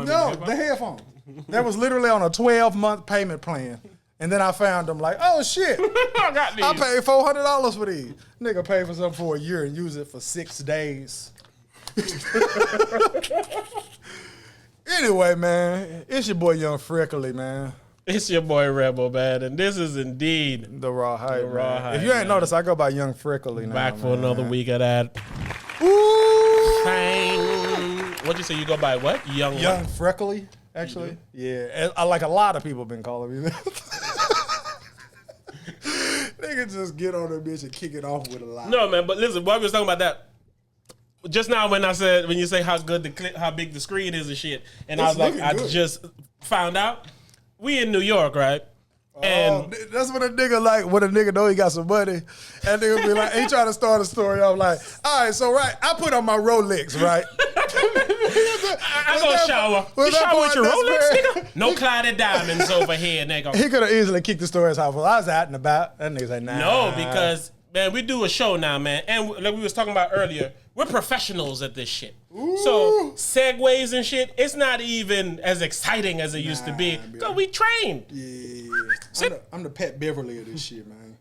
No, the headphone. That was literally on a 12-month payment plan. And then I found them like, oh shit, I got these. I paid $400 for these. Nigga paid for something for a year and use it for 6 days. Anyway, man, it's your boy Young Freckly, man. It's your boy Rebel, man, and this is indeed The Raw Hype. Hype, if you ain't man. noticed, I go by Young Freckly now. Back for another week of that. Ooh. Bang. What'd you say? You go by what? Young Freckly, actually. Yeah, I like a lot of people been calling me that. Nigga just get on that bitch and kick it off with a lie. No, man, but listen, while we was talking about that, just now when you say how big the screen is and shit, and I was like, I just found out we in New York, right? And that's what a nigga know he got some money. And nigga be like, he trying to start a story. I'm like, all right, so I put on my Rolex, right? I go shower. You shower with your Rolex, nigga? No clouded diamonds over here, nigga. He could have easily kicked the story as how I was out and about. That nigga's like, nah. No, because, man, we do a show now, man. And like we was talking about earlier, we're professionals at this shit. Ooh. So segues and shit, it's not even as exciting as it used to be. Because we trained. Yeah. I'm the Pat Beverly of this shit, man.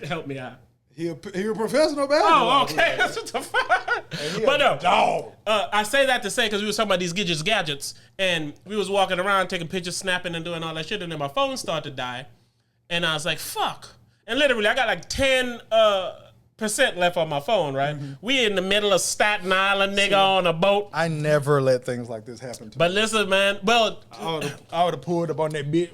Help me out. He a professional basketball okay. That's what the fuck. But no, dog. I say that to say because we was talking about these gadgets, and we was walking around taking pictures, snapping, and doing all that shit, and then my phone started to die, and I was like, fuck. And literally, I got like 10% left on my phone, right? Mm-hmm. We in the middle of Staten Island, nigga, on a boat. I never let things like this happen to me. But listen, man, well, I would have pulled up on that bit.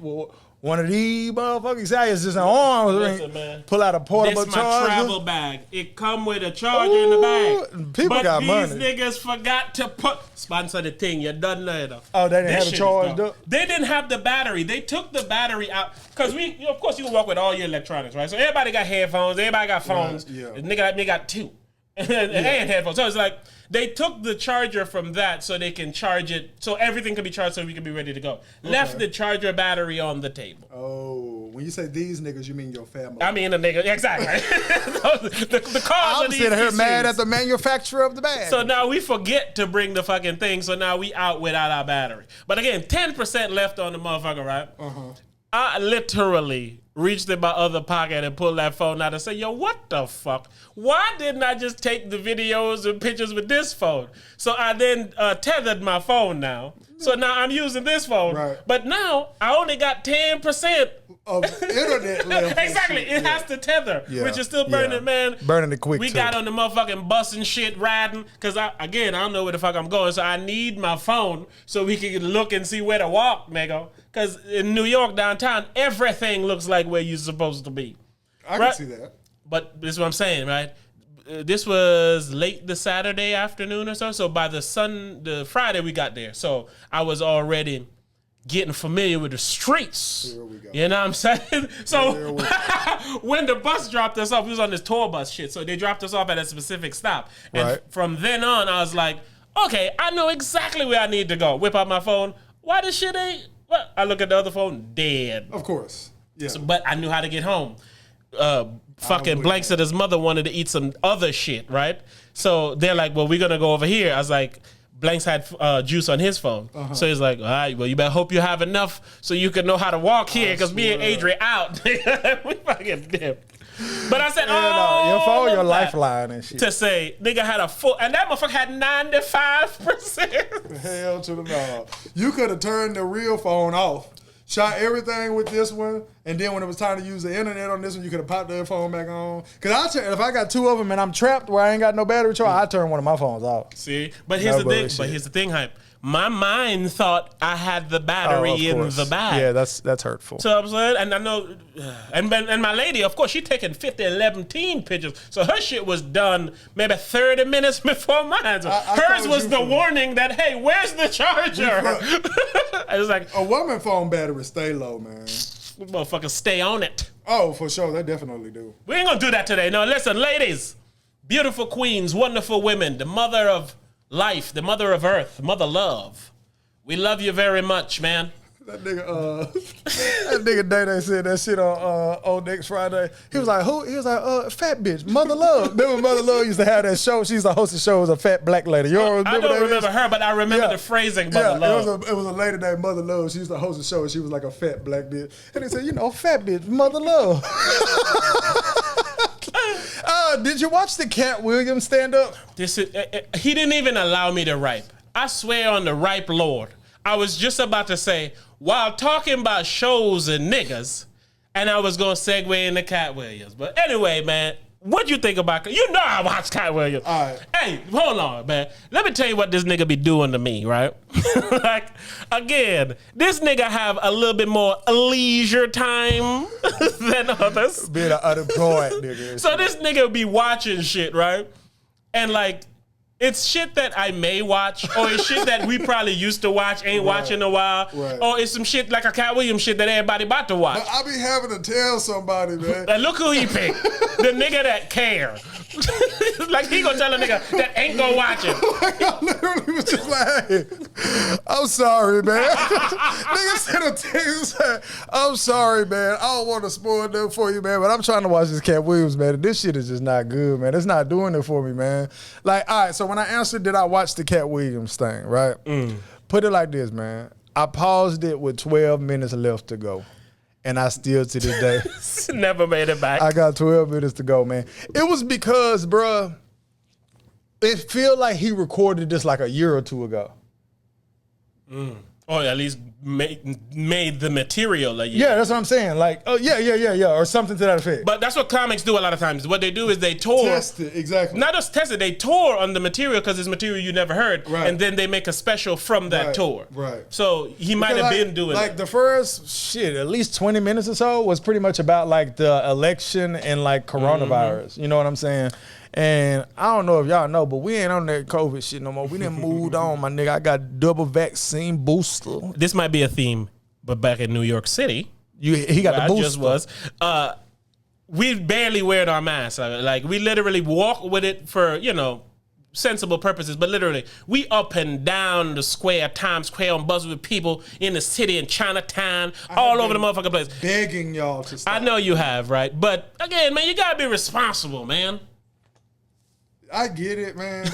One of these motherfuckers, it's just an arm. Listen, man. Pull out a portable charger. This my travel bag. It come with a charger in the bag. People got money. But these niggas forgot to sponsor the thing. You done later. Oh, they didn't have it charged up? They didn't have the battery. They took the battery out. Because of course, you can walk with all your electronics, right? So everybody got headphones. Everybody got phones. Right, yeah. The nigga like me got 2. and headphones. So it's like, they took the charger from that so they can charge it, so everything can be charged so we can be ready to go. Okay. Left the charger battery on the table. Oh, when you say these niggas, you mean your family. I mean the nigga, exactly. the cause I'm sitting here mad at the manufacturer of the bag. So now we forget to bring the fucking thing, so now we out without our battery. But again, 10% left on the motherfucker, right? Uh-huh. I literally reached in my other pocket and pulled that phone out and said, yo, what the fuck? Why didn't I just take the videos and pictures with this phone? So I then tethered my phone now. So now I'm using this phone. Right. But now I only got 10% of internet left. Exactly. It has to tether, which is still burning, man. Burning it quick, We got on the motherfucking bus and shit riding because, I don't know where the fuck I'm going. So I need my phone so we can look and see where to walk, nigga. Because in New York downtown, everything looks like where you're supposed to be. I can see that. But this is what I'm saying, right? This was late the Saturday afternoon or so. So by the Friday we got there. So I was already getting familiar with the streets. Here we go. You know what I'm saying? So when the bus dropped us off, we was on this tour bus shit. So they dropped us off at a specific stop. And from then on, I was like, okay, I know exactly where I need to go. Whip out my phone. Why this shit ain't? Well, I look at the other phone, dead. Of course. Yeah. So, but I knew how to get home. Fucking Blank said his mother wanted to eat some other shit, right? So they're like, well, we're going to go over here. I was like, Blanks had juice on his phone. Uh-huh. So he's like, all right, well, you better hope you have enough so you can know how to walk here because me and Adrian out. We fucking dipped. But I said, your phone, your lifeline and shit. To say, nigga had a full, and that motherfucker had 95%. Hell to the no. You could have turned the real phone off, shot everything with this one, and then when it was time to use the internet on this one, you could have popped the phone back on. Because if I got 2 of them and I'm trapped where I ain't got no battery charge, I turn one of my phones off. See? But here's the thing, Hype. My mind thought I had the battery in the bag. Yeah, that's hurtful. So I'm saying, and I know, and my lady, of course, she taking 11 pictures. So her shit was done maybe 30 minutes before mine. So hers was the warning that, hey, where's the charger? I was like, a woman phone battery stay low, man. Motherfuckers stay on it. Oh, for sure, they definitely do. We ain't gonna do that today. No, listen, ladies, beautiful queens, wonderful women, the mother of life, the mother of earth, mother love. We love you very much, man. That nigga Day said that shit on next Friday. He was like, who? He was like, fat bitch, Mother Love. Remember Mother Love used to have that show? She used to host the show as a fat black lady. You don't remember I don't that remember bitch? her, but I remember the phrasing Mother Love. It was a lady named Mother Love. She used to host the show and she was like a fat black bitch. And they said, fat bitch, Mother Love. Did you watch the Katt Williams stand up? He didn't even allow me to ripe. I swear on the ripe Lord. I was just about to say, while talking about shows and niggas, and I was going to segue into Katt Williams. But anyway, man, what'd you think about it? You know I watch Katt Williams. All right. Hey, hold on, man. Let me tell you what this nigga be doing to me, right? Like, again, this nigga have a little bit more leisure time than others. Being an unemployed nigga. So this nigga be watching shit, right? And like, it's shit that I may watch, or it's shit that we probably used to watch, ain't watching in a while, or it's some shit like a Katt Williams shit that everybody about to watch. But I be having to tell somebody, man. Like, look who he picked. The nigga that care. Like, he gonna tell a nigga that ain't gonna watch it. I literally was just like, hey, I'm sorry, man. Nigga sent a text and said, I'm sorry, man. I don't want to spoil them for you, man, but I'm trying to watch this Katt Williams, man. And this shit is just not good, man. It's not doing it for me, man. Like, all right, so when I answered, did I watch the Katt Williams thing, right? Put it like this, man. I paused it with 12 minutes left to go. And I still, to this day, never made it back. I got 12 minutes to go, man. It was because, bruh, it feel like he recorded this like a year or two ago. Or at least made the material a year. Yeah, that's what I'm saying. Like, oh, yeah, or something to that effect. But that's what comics do a lot of times. What they do is they tour. Test it, exactly. Not just test it, they tour on the material because it's material you never heard. Right. And then they make a special from that tour. Right. So he might have been doing like it. the first, at least 20 minutes or so was pretty much about like the election and like coronavirus. You know what I'm saying? And I don't know if y'all know, but we ain't on that COVID shit no more. We done moved on, my nigga. I got double vaccine booster. This might be a theme, but back in New York City, he got the booster. I just was. We barely wear our masks. Like, we literally walk with it for, sensible purposes, but literally, we up and down the square, Times Square, on buzz with people in the city, in Chinatown, all over the motherfucking place. Begging y'all to stop. I know you have, right? But again, man, you gotta be responsible, man. I get it, man.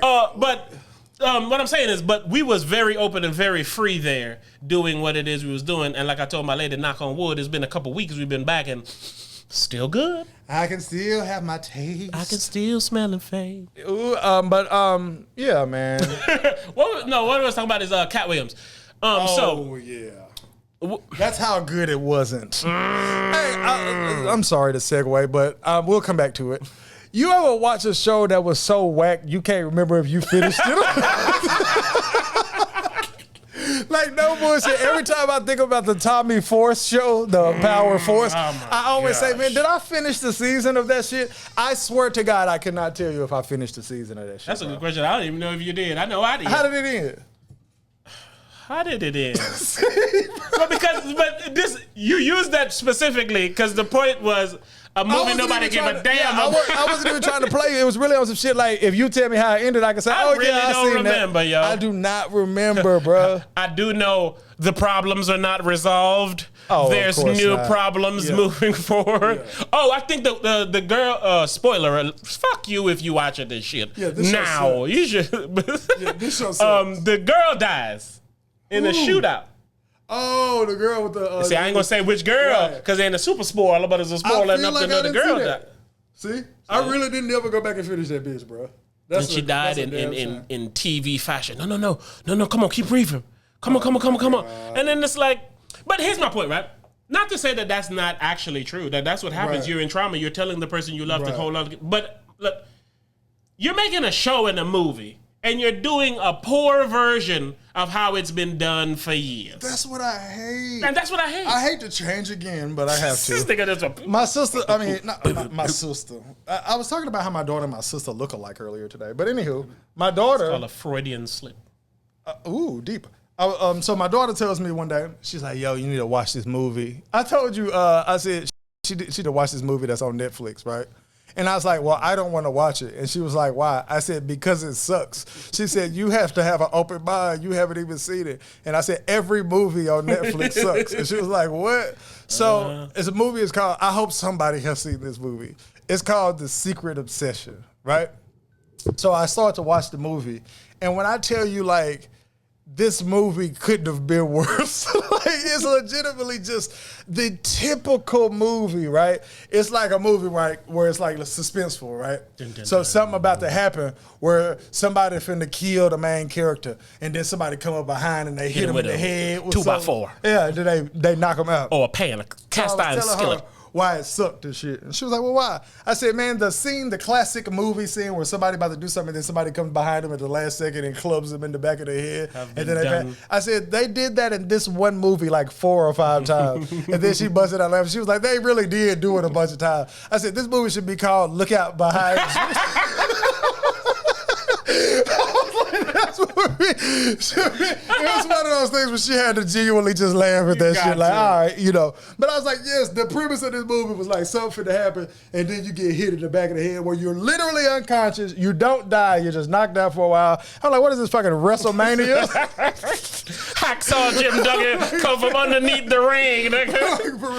But what I'm saying is, but we was very open and very free there doing what it is we was doing. And like I told my lady, knock on wood, it's been a couple weeks we've been back and still good. I can still have my taste. I can still smell and fade. Yeah, man. What I was talking about is Katt Williams. That's how good it wasn't. Hey, I'm sorry to segue, but we'll come back to it. You ever watch a show that was so whack you can't remember if you finished it? Like, no bullshit. Every time I think about the Tommy Force show, the Power Force, I always say, man, did I finish the season of that shit? I swear to God, I cannot tell you if I finished the season of that shit. That's a good question. I don't even know if you did. I know I did. How did it end? How did it end? But you used that specifically because the point was a movie nobody gave a damn about. I wasn't even trying to play. It was really on some shit like, if you tell me how it ended, I can say, I don't remember, yo. I do not remember, bro. I do know the problems are not resolved. There's new problems moving forward. Yeah. I think the girl, spoiler, fuck you if you watching this shit. Yeah, this now. You should. This show sucks. The girl dies in a shootout. Oh, the girl with the... See, I ain't gonna say which girl, because they ain't a super spoiler, but it's a spoiler enough to know the girl died. See? I really didn't ever go back and finish that bitch, bro. And she died in TV fashion. No, come on, keep breathing. Come on. And then it's like... But here's my point, right? Not to say that that's not actually true, that's what happens. Right. You're in trauma, you're telling the person you love to hold on. But look, you're making a show and a movie, and you're doing a poor version of how it's been done for years. That's what I hate. And that's what I hate. I hate to change again, but I have to. My sister, my sister. I was talking about how my daughter and my sister look alike earlier today. But anywho, my daughter... It's called a Freudian slip. Deep. So my daughter tells me one day, she's like, yo, you need to watch this movie. I told you, I said, she need to watch this movie that's on Netflix, right? And I was like, well, I don't want to watch it. And she was like, why? I said, because it sucks. She said, you have to have an open mind. You haven't even seen it. And I said, every movie on Netflix sucks. And she was like, what? So it's a movie. It's called, I hope somebody has seen this movie. It's called The Secret Obsession, right? So I started to watch the movie. And when I tell you, like, this movie couldn't have been worse. Like, it's legitimately just the typical movie, right? It's like a movie, right, where it's like suspenseful, right? So something about to happen where somebody finna kill the main character, and then somebody come up behind and they hit him in the head with 2x4. Yeah, then they knock him out. Or a pan, a cast iron skillet. Why it sucked and shit. And she was like, well, why? I said, man, the classic movie scene where somebody about to do something and then somebody comes behind them at the last second and clubs them in the back of their head. And then I said, they did that in this one movie like 4 or 5 times. And then she busted out laughing. She was like, they really did do it a bunch of times. I said, this movie should be called Look Out Behind You. It was one of those things where she had to genuinely just laugh at that shit. Like, all right, you know. But I was like, yes, the premise of this movie was like something to happen, and then you get hit in the back of the head where you're literally unconscious. You don't die. You're just knocked out for a while. I'm like, what is this fucking WrestleMania? Hacksaw Jim Duggan come from underneath the ring.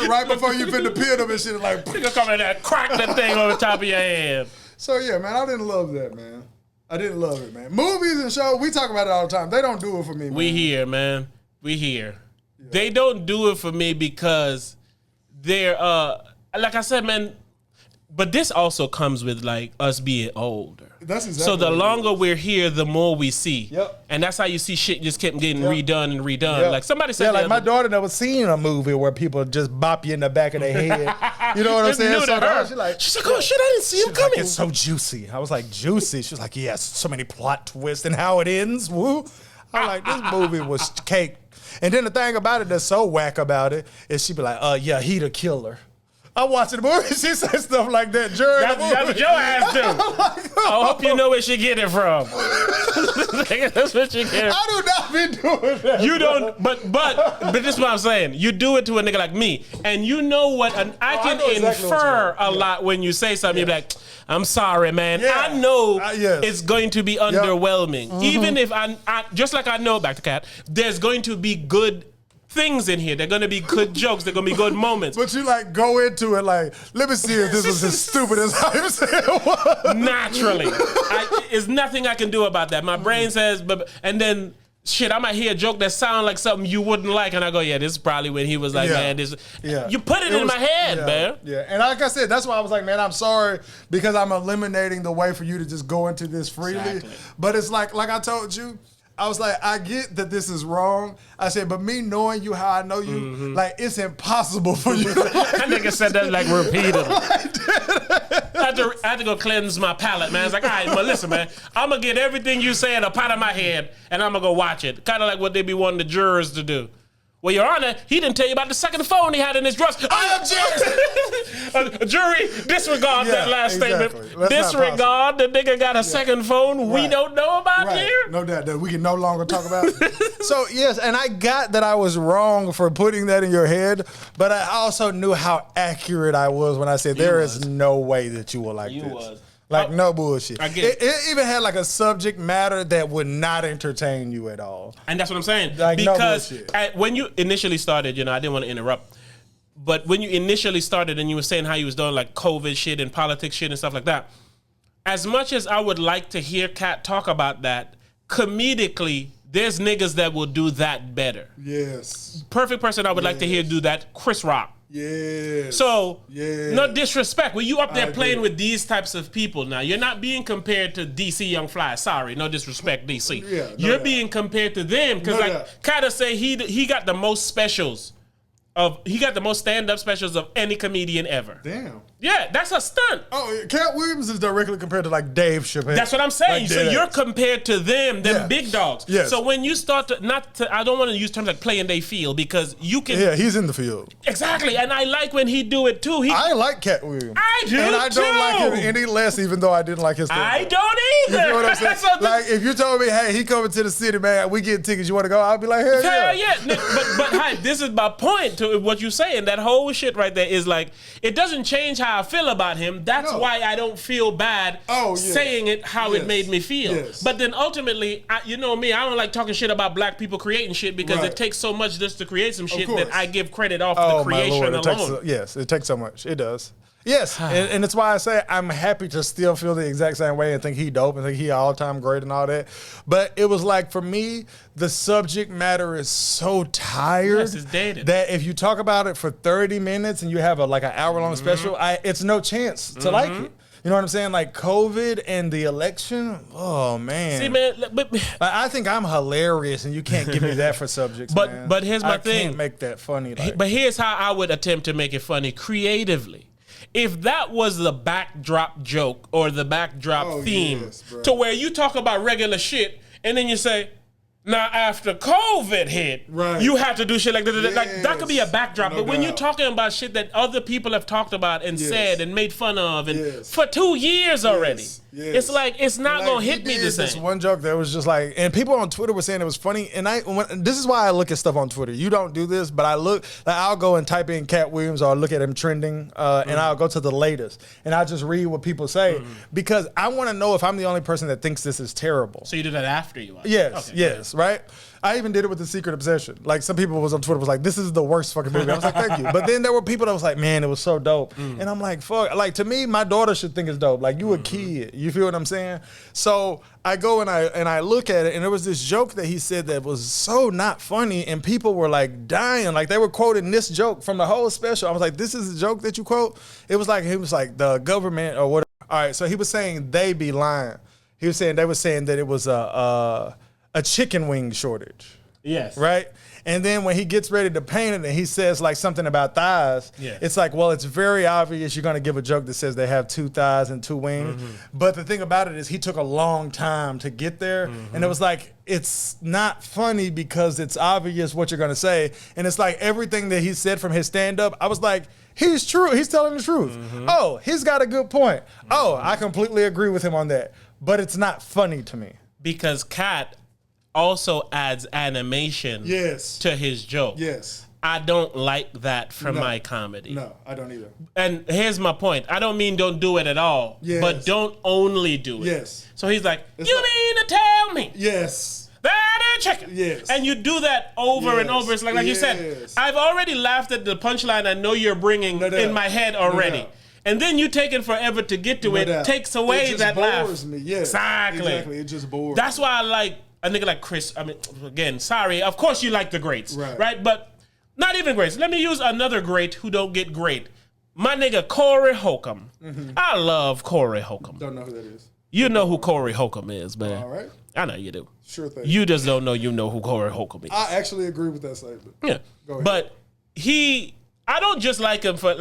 Right before you finna pin him and shit. Like, nigga come in there, crack that thing over the top of your head. So, yeah, man, I didn't love that, man. I didn't love it, man. Movies and shows, we talk about it all the time. They don't do it for me, man. We here, man. We here. Yeah. They don't do it for me because they're, like I said, man, but this also comes with, like, us being older. That's exactly so the longer we're here, the more we see. Yep. And that's how you see shit just kept getting redone and redone. Yep. Like somebody said, like my daughter never seen a movie where people just bop you in the back of their head. You know what I'm saying? She's like, oh shit, I didn't see him coming. Like, it's so juicy. I was like, juicy? She was like, yes, so many plot twists and how it ends. Woo. I'm like, this movie was cake. And then the thing about it that's so whack about it is she be like, yeah, he the killer. I'm watching the movie. She says stuff like that during the movie. That's what your ass do. I hope you know where she get it from. That's what you get. I do not be doing that. You don't. But this is what I'm saying. You do it to a nigga like me, and you know what? I can infer a lot when you say something. You're like, I'm sorry, man. Yeah. I know it's going to be underwhelming. Mm-hmm. Even if I just like I know, back to Katt, there's going to be good things in here. They're gonna be good jokes. They're gonna be good moments. But you like go into it like, let me see if this was as stupid as I said it was. Naturally, there's nothing I can do about that. My brain says, and then shit, I might hear a joke that sounds like something you wouldn't like, and I go, yeah, this is probably when he was like, man, this. Yeah. You put it in my head, man. Yeah, and like I said, that's why I was like, man, I'm sorry because I'm eliminating the way for you to just go into this freely. Exactly. But it's like I told you. I was like, I get that this is wrong. I said, but me knowing you how I know you, like, it's impossible for you. That nigga said that like repeatedly. I had to go cleanse my palate, man. It's like, all right, but listen, man, I'm going to get everything you say up out of my head, and I'm going to go watch it. Kind of like what they be wanting the jurors to do. Well, Your Honor, he didn't tell you about the second phone he had in his drawers. I object! Jury, disregard that last statement. Disregard the nigga got a second phone we don't know about here. No doubt that we can no longer talk about. So, yes, and I got that I was wrong for putting that in your head, but I also knew how accurate I was when I said there is no way that you will like this. Was. Like, no bullshit. It even had like a subject matter that would not entertain you at all. And that's what I'm saying. Like, because no when you initially started, I didn't want to interrupt, but when you initially started and you were saying how you was doing like COVID shit and politics shit and stuff like that, as much as I would like to hear Katt talk about that, comedically, there's niggas that will do that better. Yes. Perfect person I would like to hear do that, Chris Rock. Yeah. So, no disrespect. When you up there playing with these types of people now, you're not being compared to DC Young Fly. Sorry, no disrespect, DC. Yeah, you're being compared to them because, Katt say he got the most specials he got the most stand-up specials of any comedian ever. Damn. Yeah, that's a stunt. Oh, Katt Williams is directly compared to like Dave Chappelle. That's what I'm saying. Like, so you're compared to them big dogs. Yes. So when you start I don't want to use terms like play in they field because you can. Yeah, he's in the field. Exactly, and I like when he do it too. I like Katt Williams. I do and I don't like him any less, even though I didn't like his stand-up. I don't either. You know what I'm saying? Like if you told me, hey, he coming to the city, man, we get tickets. You want to go? I'll be like, hell yeah. But this is my point to to what you say, and that whole shit right there is like, it doesn't change how I feel about him. That's why I don't feel bad saying it how it made me feel. Yes. But then ultimately, you know me, I don't like talking shit about black people creating shit because it takes so much just to create some shit that I give credit off the creation alone. It takes so much. It does. Yes, and it's why I say I'm happy to still feel the exact same way and think he dope and think he all-time great and all that. But it was like, for me, the subject matter is so tired it's dated. that if you talk about it for 30 minutes and you have an hour-long special, it's no chance to like it. You know what I'm saying? Like COVID and the election. Oh man. See, man, but I think I'm hilarious, and you can't give me that for subjects. Man. But here's my thing. I can't make that funny. But here's how I would attempt to make it funny creatively. If that was the backdrop joke or the backdrop theme to where you talk about regular shit and then you say, now after COVID hit, you have to do shit like that. Like, that could be a backdrop. But when you're talking about shit that other people have talked about and said and made fun of and for 2 years already, it's like, it's not going to hit me the same. This one joke that was just like, and people on Twitter were saying it was funny. And this is why I look at stuff on Twitter. You don't do this, but I'll go and type in Katt Williams or look at him trending, and I'll go to the latest and I'll just read what people say because I want to know if I'm the only person that thinks this is terrible. So you do that after you watch it? Yes, yes, right? I even did it with The Secret Obsession. Like, some people was on Twitter was like, this is the worst fucking movie. I was like, thank you. But then there were people that was like, man, it was so dope. And I'm like, fuck. Like, to me, my daughter should think it's dope. Like, you a kid. You feel what I'm saying? So I go and I look at it, and there was this joke that he said that was so not funny, and people were like dying. Like, they were quoting this joke from the whole special. I was like, this is a joke that you quote? He was like the government or whatever. All right, so he was saying they be lying. They were saying that it was a chicken wing shortage. Yes. Right? And then when he gets ready to paint it and he says like something about thighs, it's like, well, it's very obvious you're going to give a joke that says they have 2 thighs and 2 wings. But the thing about it is he took a long time to get there. And it was like, it's not funny because it's obvious what you're going to say. And it's like everything that he said from his stand-up, I was like, he's true. He's telling the truth. Oh, he's got a good point. Oh, I completely agree with him on that. But it's not funny to me. Because Katt also adds animation to his joke. Yes. I don't like that from my comedy. No, I don't either. And here's my point. I don't mean don't do it at all, but don't only do it. Yes. So he's like, you mean to tell me? Yes. That a chicken. Yes. And you do that over and over. It's like you said, I've already laughed at the punchline I know you're bringing in my head already. And then you take it forever to get to it. Takes away that laugh. Bores me. Yes. Exactly. It just bores That's why I like a nigga like Chris. I mean, again, sorry. Of course you like the greats, right? But not even greats. Let me use another great who don't get great. My nigga Corey Holcomb. I love Corey Holcomb. Don't know who that is. You know who Corey Holcomb is, man. All right. I know you do. Sure thing. You just don't know you know who Corey Holcomb is. I actually agree with that statement. Yeah. Go ahead. But I don't just like him for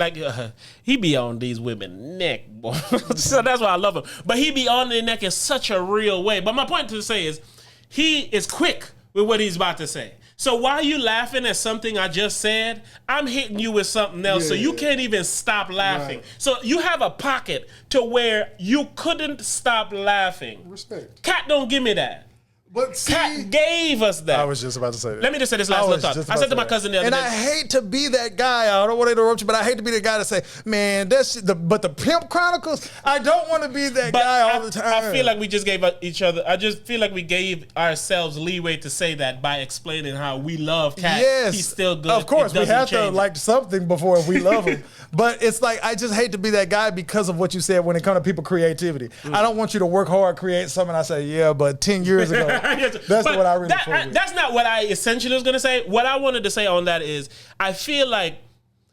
he be on these women neck, boy. So that's why I love him. But he be on their neck in such a real way. But my point to say is, he is quick with what he's about to say. So while you laughing at something I just said, I'm hitting you with something else. So you can't even stop laughing. So you have a pocket to where you couldn't stop laughing. Respect. Katt don't give me that. But see, Katt gave us that. I was just about to say that. Let me just say this last little thought. I said to my cousin the other day. And I hate to be that guy. I don't want to interrupt you, but I hate to be the guy to say, man, but the Pimp Chronicles, I don't want to be that guy all the time. I feel like we just gave each other, I just feel like we gave ourselves leeway to say that by explaining how we love Katt. Yes. He's still good. Of course, we have to like something before we love him. But it's like, I just hate to be that guy because of what you said when it comes to people creativity. I don't want you to work hard, create something. I say, yeah, but 10 years ago, that's what I really feel. That's not what I essentially was going to say. What I wanted to say on that is, I feel like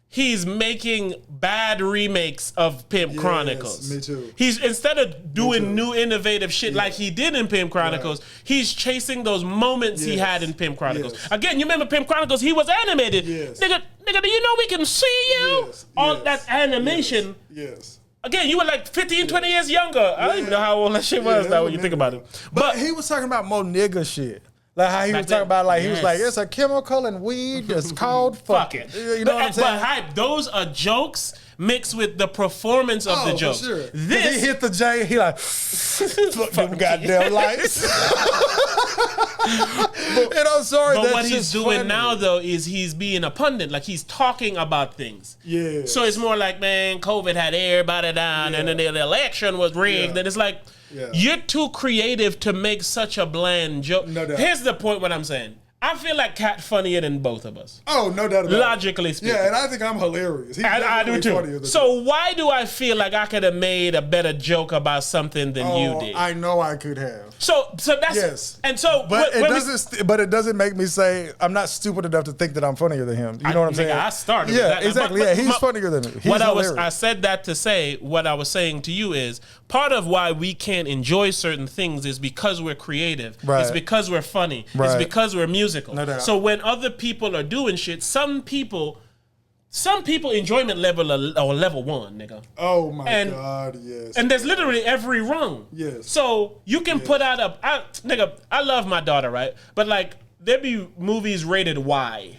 he's making bad remakes of Pimp Chronicles. Me too. He's, instead of doing new innovative shit like he did in Pimp Chronicles, he's chasing those moments he had in Pimp Chronicles. Again, you remember Pimp Chronicles, he was animated. Nigga, do you know we can see you on that animation? Again, you were like 15, 20 years younger. I don't even know how old that shit was now when you think about it. But he was talking about more nigga shit. Like how he was talking about, like, he was like, it's a chemical in weed that's called fuck it. You know what I'm saying? But Hype, those are jokes mixed with the performance of the joke. Sure. This, he hit the J, he like, fuck them goddamn lights. You know what I'm I'm sorry. But that's what he's just doing funny. now, though, is he's being a pundit. Like, he's talking about things. Yeah. So it's more like, man, COVID had everybody down, and then the election was rigged. Yeah. And it's like, you're too creative to make such a bland joke. No doubt. Here's the point, what I'm saying. I feel like Katt funnier than both of us. Oh, no doubt about it. Logically speaking. Yeah, and I think I'm hilarious. He's I do funnier too. than So why do I feel like I could have made a better joke about something than you did? I know I could have. So that's Yes. And so, But it doesn't make me say I'm not stupid enough to think that I'm funnier than him. You know what I'm saying? I started. Yeah, with that. exactly. But He's funnier than me. He's I said that to say what I was saying to you is part of why we can't enjoy certain things is because we're creative. Right. It's because we're funny. Right. It's because we're musical. No doubt. So when other people are doing shit, some people enjoyment level or level 1, nigga. Oh my God, yes. And there's literally every rung. Yes. So you can put out I love my daughter, right? But like there be movies rated Y,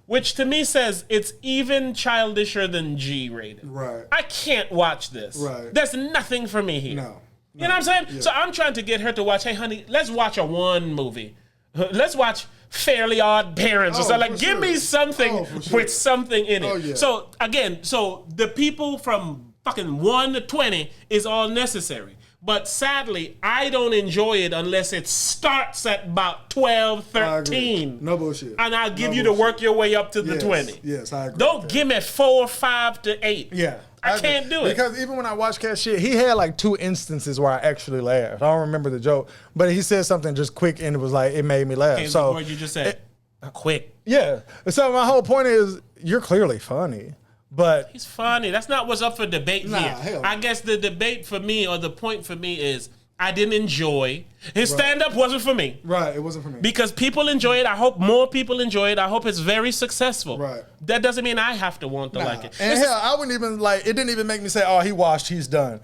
which to me says it's even childisher than G rated. Right. I can't watch this. Right. There's nothing for me here. No. You know what I'm saying? Yeah. So I'm trying to get her to watch, hey honey, let's watch a one movie. Let's watch Fairly Odd Parents or something. Like, give me something with something in it. Oh, yeah. So again, the people from fucking 1 to 20 is all necessary. But sadly, I don't enjoy it unless it starts at about 12, 13. No bullshit. And I'll give you to work your way up to the 20. Yes, I agree. Don't give me 4, 5 to 8. Yeah. I can't do it. Because even when I watch Katt shit, he had like 2 instances where I actually laughed. I don't remember the joke, but he said something just quick and it was like, it made me laugh. Okay, so the word you just said, quick. Yeah. So my whole point is, you're clearly funny. But he's funny. That's not what's up for debate here. Hell. I guess the debate for me, or the point for me, is I didn't enjoy his stand-up. Wasn't for me. Right, it wasn't for me. Because people enjoy it. I hope more people enjoy it. I hope it's very successful. Right. That doesn't mean I have to want to like it. And hell, I wouldn't even like. It didn't even make me say, "Oh, he washed, he's done."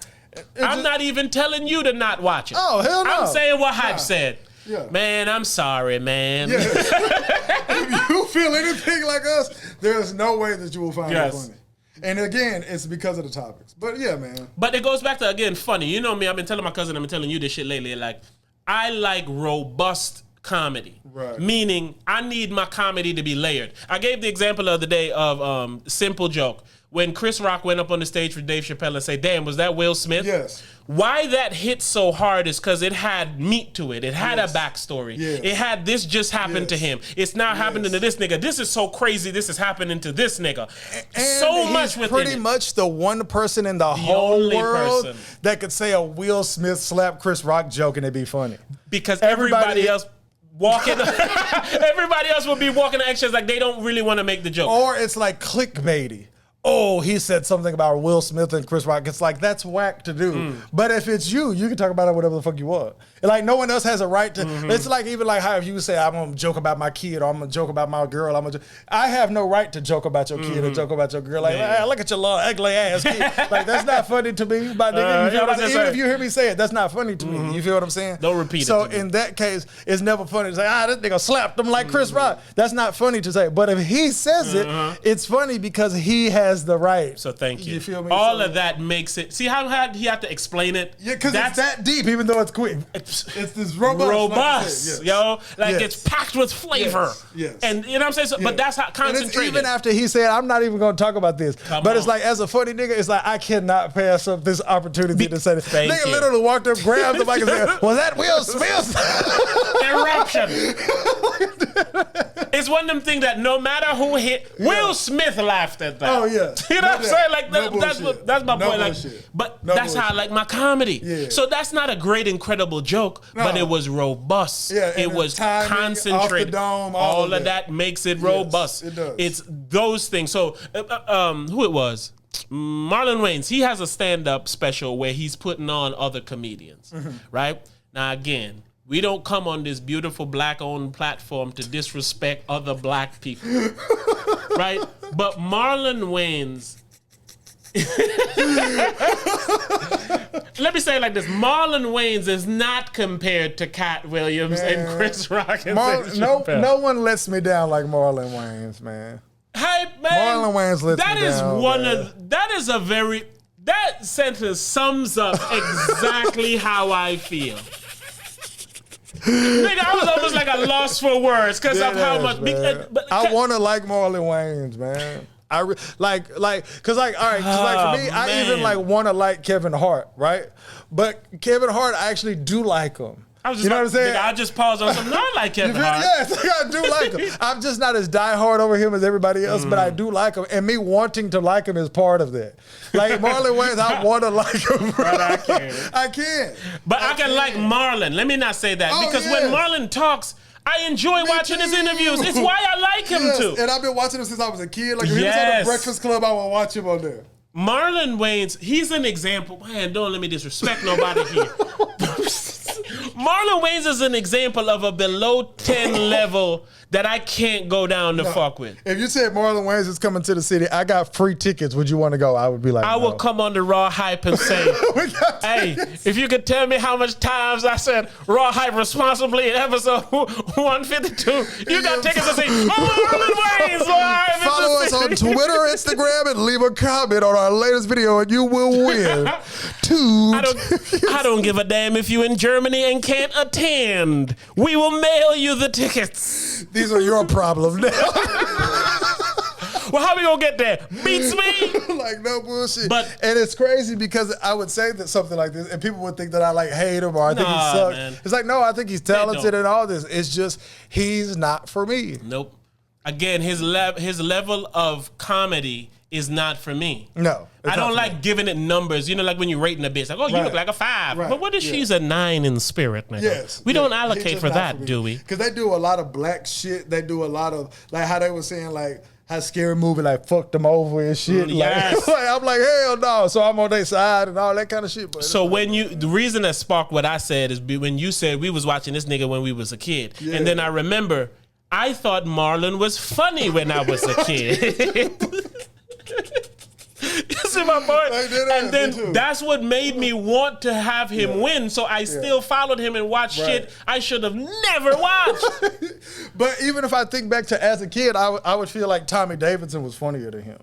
I'm not even telling you to not watch it. Oh, hell no. I'm saying what Hype said. Yeah. Man, I'm sorry, man. Yeah. If you feel anything like us, there's no way that you will find it funny. And again, it's because of the topics. But yeah, man. But it goes back to, again, funny. You know me, I've been telling my cousin, I've been telling you this shit lately. Like, I like robust comedy. Right. Meaning, I need my comedy to be layered. I gave the example the other day of Simple Joke. When Chris Rock went up on the stage for Dave Chappelle and say, damn, was that Will Smith? Yes. Why that hit so hard is because it had meat to it. It had a backstory. Yes. It had this just happened to him. It's now happening to this nigga. This is so crazy. This is happening to this nigga. And so much within pretty it. much the one person in the whole only world person that could say a Will Smith slap Chris Rock joke and it'd be funny. Because everybody else walking, everybody else will be walking the extras like they don't really want to make the joke. Or it's like clickbaity. Oh, he said something about Will Smith and Chris Rock. It's like, that's whack to do. But if it's you can talk about it whatever the fuck you want. And like, no one else has a right to. It's like, even like how if you say, I'm going to joke about my kid or I'm going to joke about my girl. I have no right to joke about your kid or joke about your girl. Like, hey, look at your little ugly ass kid. Like, that's not funny to me. My nigga, you feel what I'm saying? Even if you hear me say it, that's not funny to me. You feel what I'm saying? Don't repeat it. So in that case, it's never funny to say, this nigga slapped him like Chris Rock. That's not funny to say. But if he says it, it's funny because he has the right. So thank you. You feel me? All of that makes it. See how he had to explain it? Yeah, because it's that deep, even though it's quick. It's this robust, yo. Like it's packed with flavor. Yes. And you know what I'm saying? So, but that's how concentrated. And it's even after he said, I'm not even going to talk about this. But it's like, as a funny nigga, it's like, I cannot pass up this opportunity to say this. Nigga literally walked up, grabbed the mic and said, was that Will Smith? Eruption. It's one of them things that no matter who hit, Will Smith laughed at that. Oh, yeah. You know what I'm saying? Like, that's my point. Like, bullshit. but that's how I like my comedy. Yeah. So that's not a great, incredible joke, but it was robust. Yeah, it was timing, concentrated. off the dome, all of that makes it robust. It does. It's those things. So, who it was? Marlon Wayans. He has a stand-up special where he's putting on other comedians, right? Now, again, we don't come on this beautiful black-owned platform to disrespect other black people, right? But Marlon Wayans, let me say it like this: Marlon Wayans is not compared to Katt Williams and Chris Rock. And no one lets me down like Marlon Wayans, man. Hype, man. Marlon Wayans lets me down. That sentence sums up exactly how I feel. Nigga, I was almost like a loss for words because of how much. I want to like Marlon Wayans, man. All right, cause like for me, I even like want to like Kevin Hart, right? But Kevin Hart, I actually do like him. You know what I'm saying? Nigga, I just paused on something. I like Kevin Hart. Yes, I do like him. I'm just not as diehard over him as everybody else, but I do like him. And me wanting to like him is part of that. Like Marlon Wayans, I want to like him. But I can't. I can't. But I can like Marlon. Let me not say that. Because when Marlon talks, I enjoy watching his interviews. It's why I like him too. And I've been watching him since I was a kid. Like if he was on the Breakfast Club, I would watch him on there. Marlon Wayans, he's an example. Man, don't let me disrespect nobody here. Marlon Wayans is an example of a below 10 level that I can't go down to fuck with. If you said Marlon Wayans is coming to the city, I got free tickets. Would you want to go? I would be like, I will come on the Raw Hype and say, hey, if you could tell me how much times I said Raw Hype Responsibly in episode 152, you got tickets to see Marlon Wayans live. Follow us on Twitter, Instagram, and leave a comment on our latest video, and you will win I don't give a damn if you in Germany and can't attend. We will mail you the tickets. These are your problems now. Well, how we gonna get there? Beats me? Like, no bullshit. And it's crazy because I would say that something like this, and people would think that I like hate him or I think he sucks. Man. It's like, no, I think he's talented and all this. It's just he's not for me. Nope. Again, his level of comedy is not for me. No. I don't like giving it numbers. You know, like when you're rating a bitch, like, oh, you look like a 5. Right. But what if she's a 9 in spirit, nigga? Yes. We don't allocate for that, do we? Because they do a lot of black shit. They do a lot of, like how they were saying, like, how Scary Movie, like, fucked them over and shit. Yes. Like, I'm like, hell no. So I'm on their side and all that kind of shit. But so the reason that sparked what I said is when you said we was watching this nigga when we was a kid. Yeah. And then I remember, I thought Marlon was funny when I was a kid. You see my point? And then that's what made me want to have him win. So I still followed him and watched shit I should have never watched. But even if I think back to as a kid, I would feel like Tommy Davidson was funnier than him.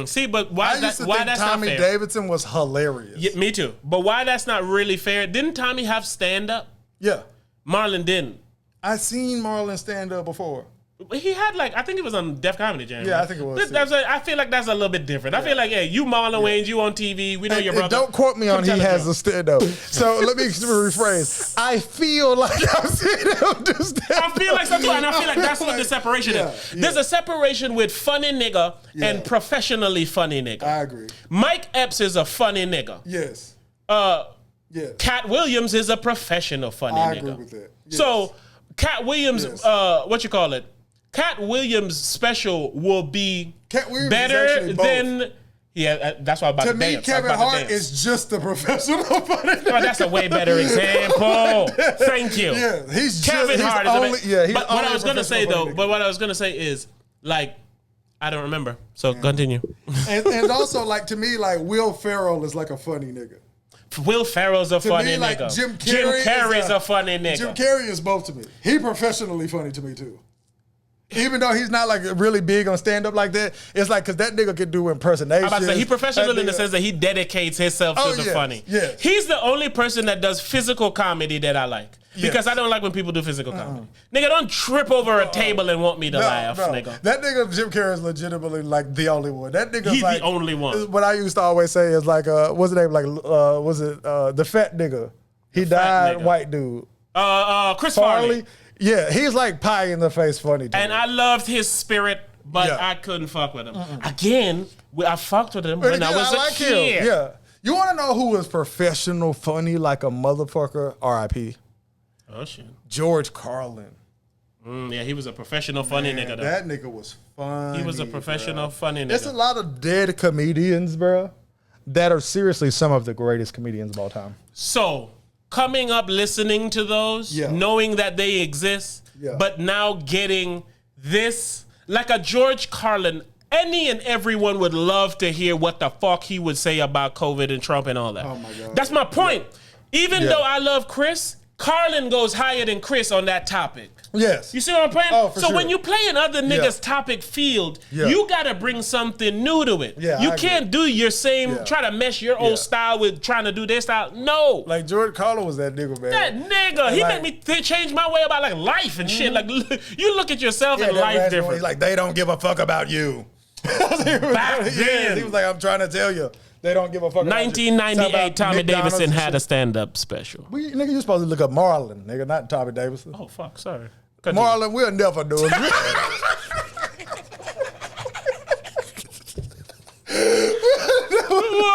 See, but why that's Tommy not fair? Tommy Davidson was hilarious. Yeah, me too. But why that's not really fair? Didn't Tommy have stand up? Yeah. Marlon didn't. I seen Marlon stand up before. He had I think it was on Def Comedy Jam. Yeah, I think it was. I feel like that's a little bit different. I feel like, hey, you Marlon Wayans, you on TV, we know your brother. Don't quote me on he has a stand-up. So let me rephrase. I feel like I've seen him do stand-up. I feel like so too, and I feel like that's what the separation is. Yeah. There's a separation with funny nigga and professionally funny nigga. I agree. Mike Epps is a funny nigga. Yes. Katt Williams is a professional funny nigga. I agree with that. Yes. So Katt Williams, Katt Williams' special will be better than. Yeah, that's why I'm about to me, Kevin Hart is just a professional funny nigga. Oh, that's a way better example. Thank you. Yeah, Kevin Hart is yeah, but what I was gonna say though, is like, I don't remember. So continue. And also, like, to me, like, Will Ferrell is like a funny nigga. Will Ferrell's a funny nigga. Like, Jim Carrey's a funny nigga. Jim Carrey is both to me. He professionally funny to me too. Even though he's not like really big on stand up like that, it's like because that nigga can do impersonations. I'm about to say he professional in the sense that he dedicates himself to the funny. Yeah. He's the only person that does physical comedy that I like. Because I don't like when people do physical comedy. Nigga, don't trip over a table and want me to laugh, nigga. That nigga Jim Carrey is legitimately like the only one. That nigga, he's like, the only one. What I used to always say is like, what's his name? Like, the fat nigga? He died, white dude. Chris Farley. Yeah, he's like pie in the face funny. And I loved his spirit, but I couldn't fuck with him. Again, I fucked with him when I was a kid. Him. Yeah. You want to know who was professional funny like a motherfucker? R.I.P. Oh, shit. George Carlin. Yeah, he was a professional funny nigga, though. That nigga was funny. He was a professional funny nigga. There's a lot of dead comedians, bro, that are seriously some of the greatest comedians of all time. So, coming up, listening to those, knowing that they exist, but now getting this, like a George Carlin, any and everyone would love to hear what the fuck he would say about COVID and Trump and all that. Oh, my God. That's my point. Even though I love Chris, Carlin goes higher than Chris on that topic. Yes. You see what I'm playing? Oh, for so sure. when you play in other niggas' topic field, you gotta bring something new to it. Yeah, you I can't do your same, try to mesh your old style with trying to do their style. No. Like Jordan Carlin was that nigga, man. That nigga, he like, made me change my way about like life and shit. Like you look at yourself and life different. He's like, they don't give a fuck about you. Back then. He was like, I'm trying to tell you. They don't give a fuck about you. 1998, Tommy Davidson had a stand-up special. Nigga, you supposed to look up Marlon, nigga, not Tommy Davidson. Oh, fuck, sorry. Marlon, we'll never do it.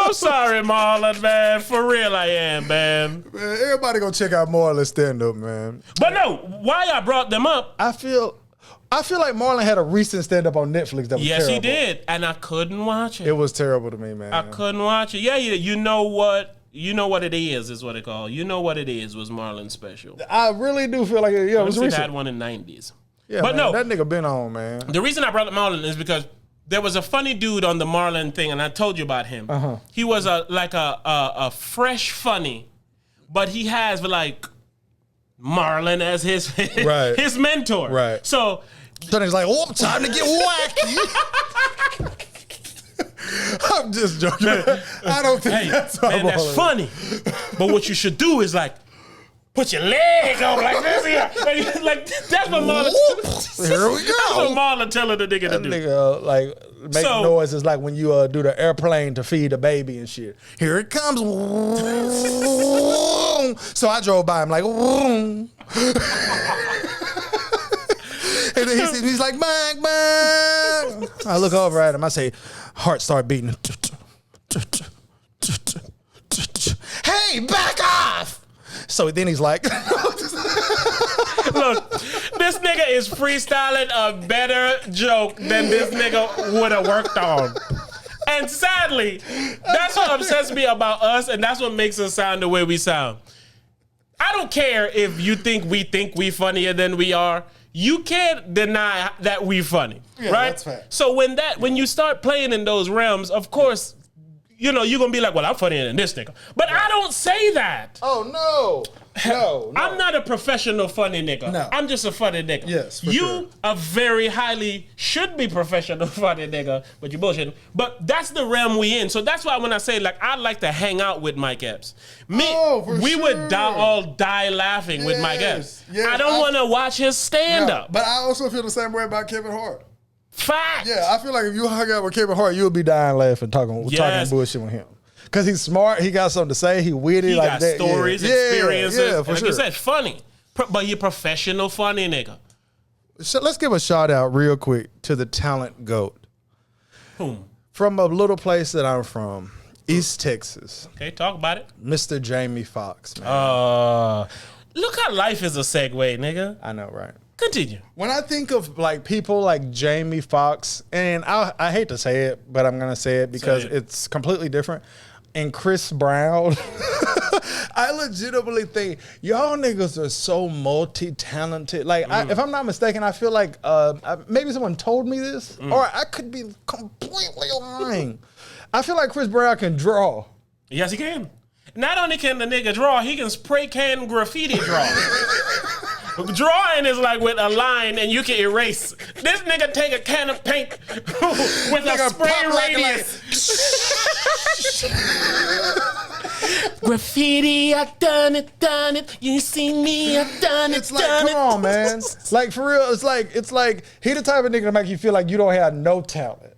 I'm sorry, Marlon, man. For real, I am, man. Man, everybody go check out Marlon's stand-up, man. But no, why I brought them up? I feel like Marlon had a recent stand-up on Netflix that was terrible. Yes, he did, and I couldn't watch it. It was terrible to me, man. I couldn't watch it. Yeah, you know what? You know what it is what it called. You know what it is was Marlon's special. I really do feel like it was recent. Had one in the 90s. Yeah, but man, no, that nigga been on, man. The reason I brought up Marlon is because there was a funny dude on the Marlon thing, and I told you about him. He was a fresh funny, but he has like Marlon as his his mentor. Right. So nigga's like, oh, time to get wacky. I'm just joking. I don't think that's funny. But what you should do is like put your leg on like this here. Like that's what Marlon. Here we go. That's what Marlon telling the nigga to do. Nigga like make noises like when you do the airplane to feed a baby and shit. Here it comes. So I drove by him like. And he's like, bang, bang. I look over at him. I say, heart start beating. Hey, back off. So then he's like, look, this nigga is freestyling a better joke than this nigga would have worked on. And sadly, that's what upsets me about us, and that's what makes us sound the way we sound. I don't care if you think we funnier than we are. You can't deny that we funny, right? That's fact. So when you start playing in those realms, of course, you know, you're going to be like, well, I'm funnier than this nigga. But I don't say that. Oh, no. No. I'm not a professional funny nigga. No. I'm just a funny nigga. Yes, for you sure. are very highly should be professional funny nigga, but you're bullshitting. But that's the realm we in. So that's why when I say, like, I like to hang out with Mike Epps. We would all die laughing with Mike Epps. Yes, I don't want to watch his stand-up. No, but I also feel the same way about Kevin Hart. Facts. Yeah, I feel like if you hung out with Kevin Hart, you'll be dying laughing, talking bullshit with him. Because he's smart, he got something to say, he witty. He like got that. stories, experiences. Yeah, for like sure. you said, funny. But you're professional funny nigga. So let's give a shout out real quick to the talent GOAT. Whom? From a little place that I'm from, East Texas. Okay, talk about it. Mr. Jamie Foxx, man. Look how life is a segue, nigga. I know, right? Continue. When I think of like people like Jamie Foxx, and I hate to say it, but I'm gonna say it because it's completely different. And Chris Brown, I legitimately think y'all niggas are so multi-talented. Like, if I'm not mistaken, I feel like maybe someone told me this, or I could be completely lying. I feel like Chris Brown can draw. Yes, he can. Not only can the nigga draw, he can spray can graffiti draw. Drawing is like with a line and you can erase. This nigga take a can of paint with a spray radius. Graffiti, I done it. You see me, I done it, It's like, come on, man. Like, for real, it's like he the type of nigga to make you feel like you don't have no talent.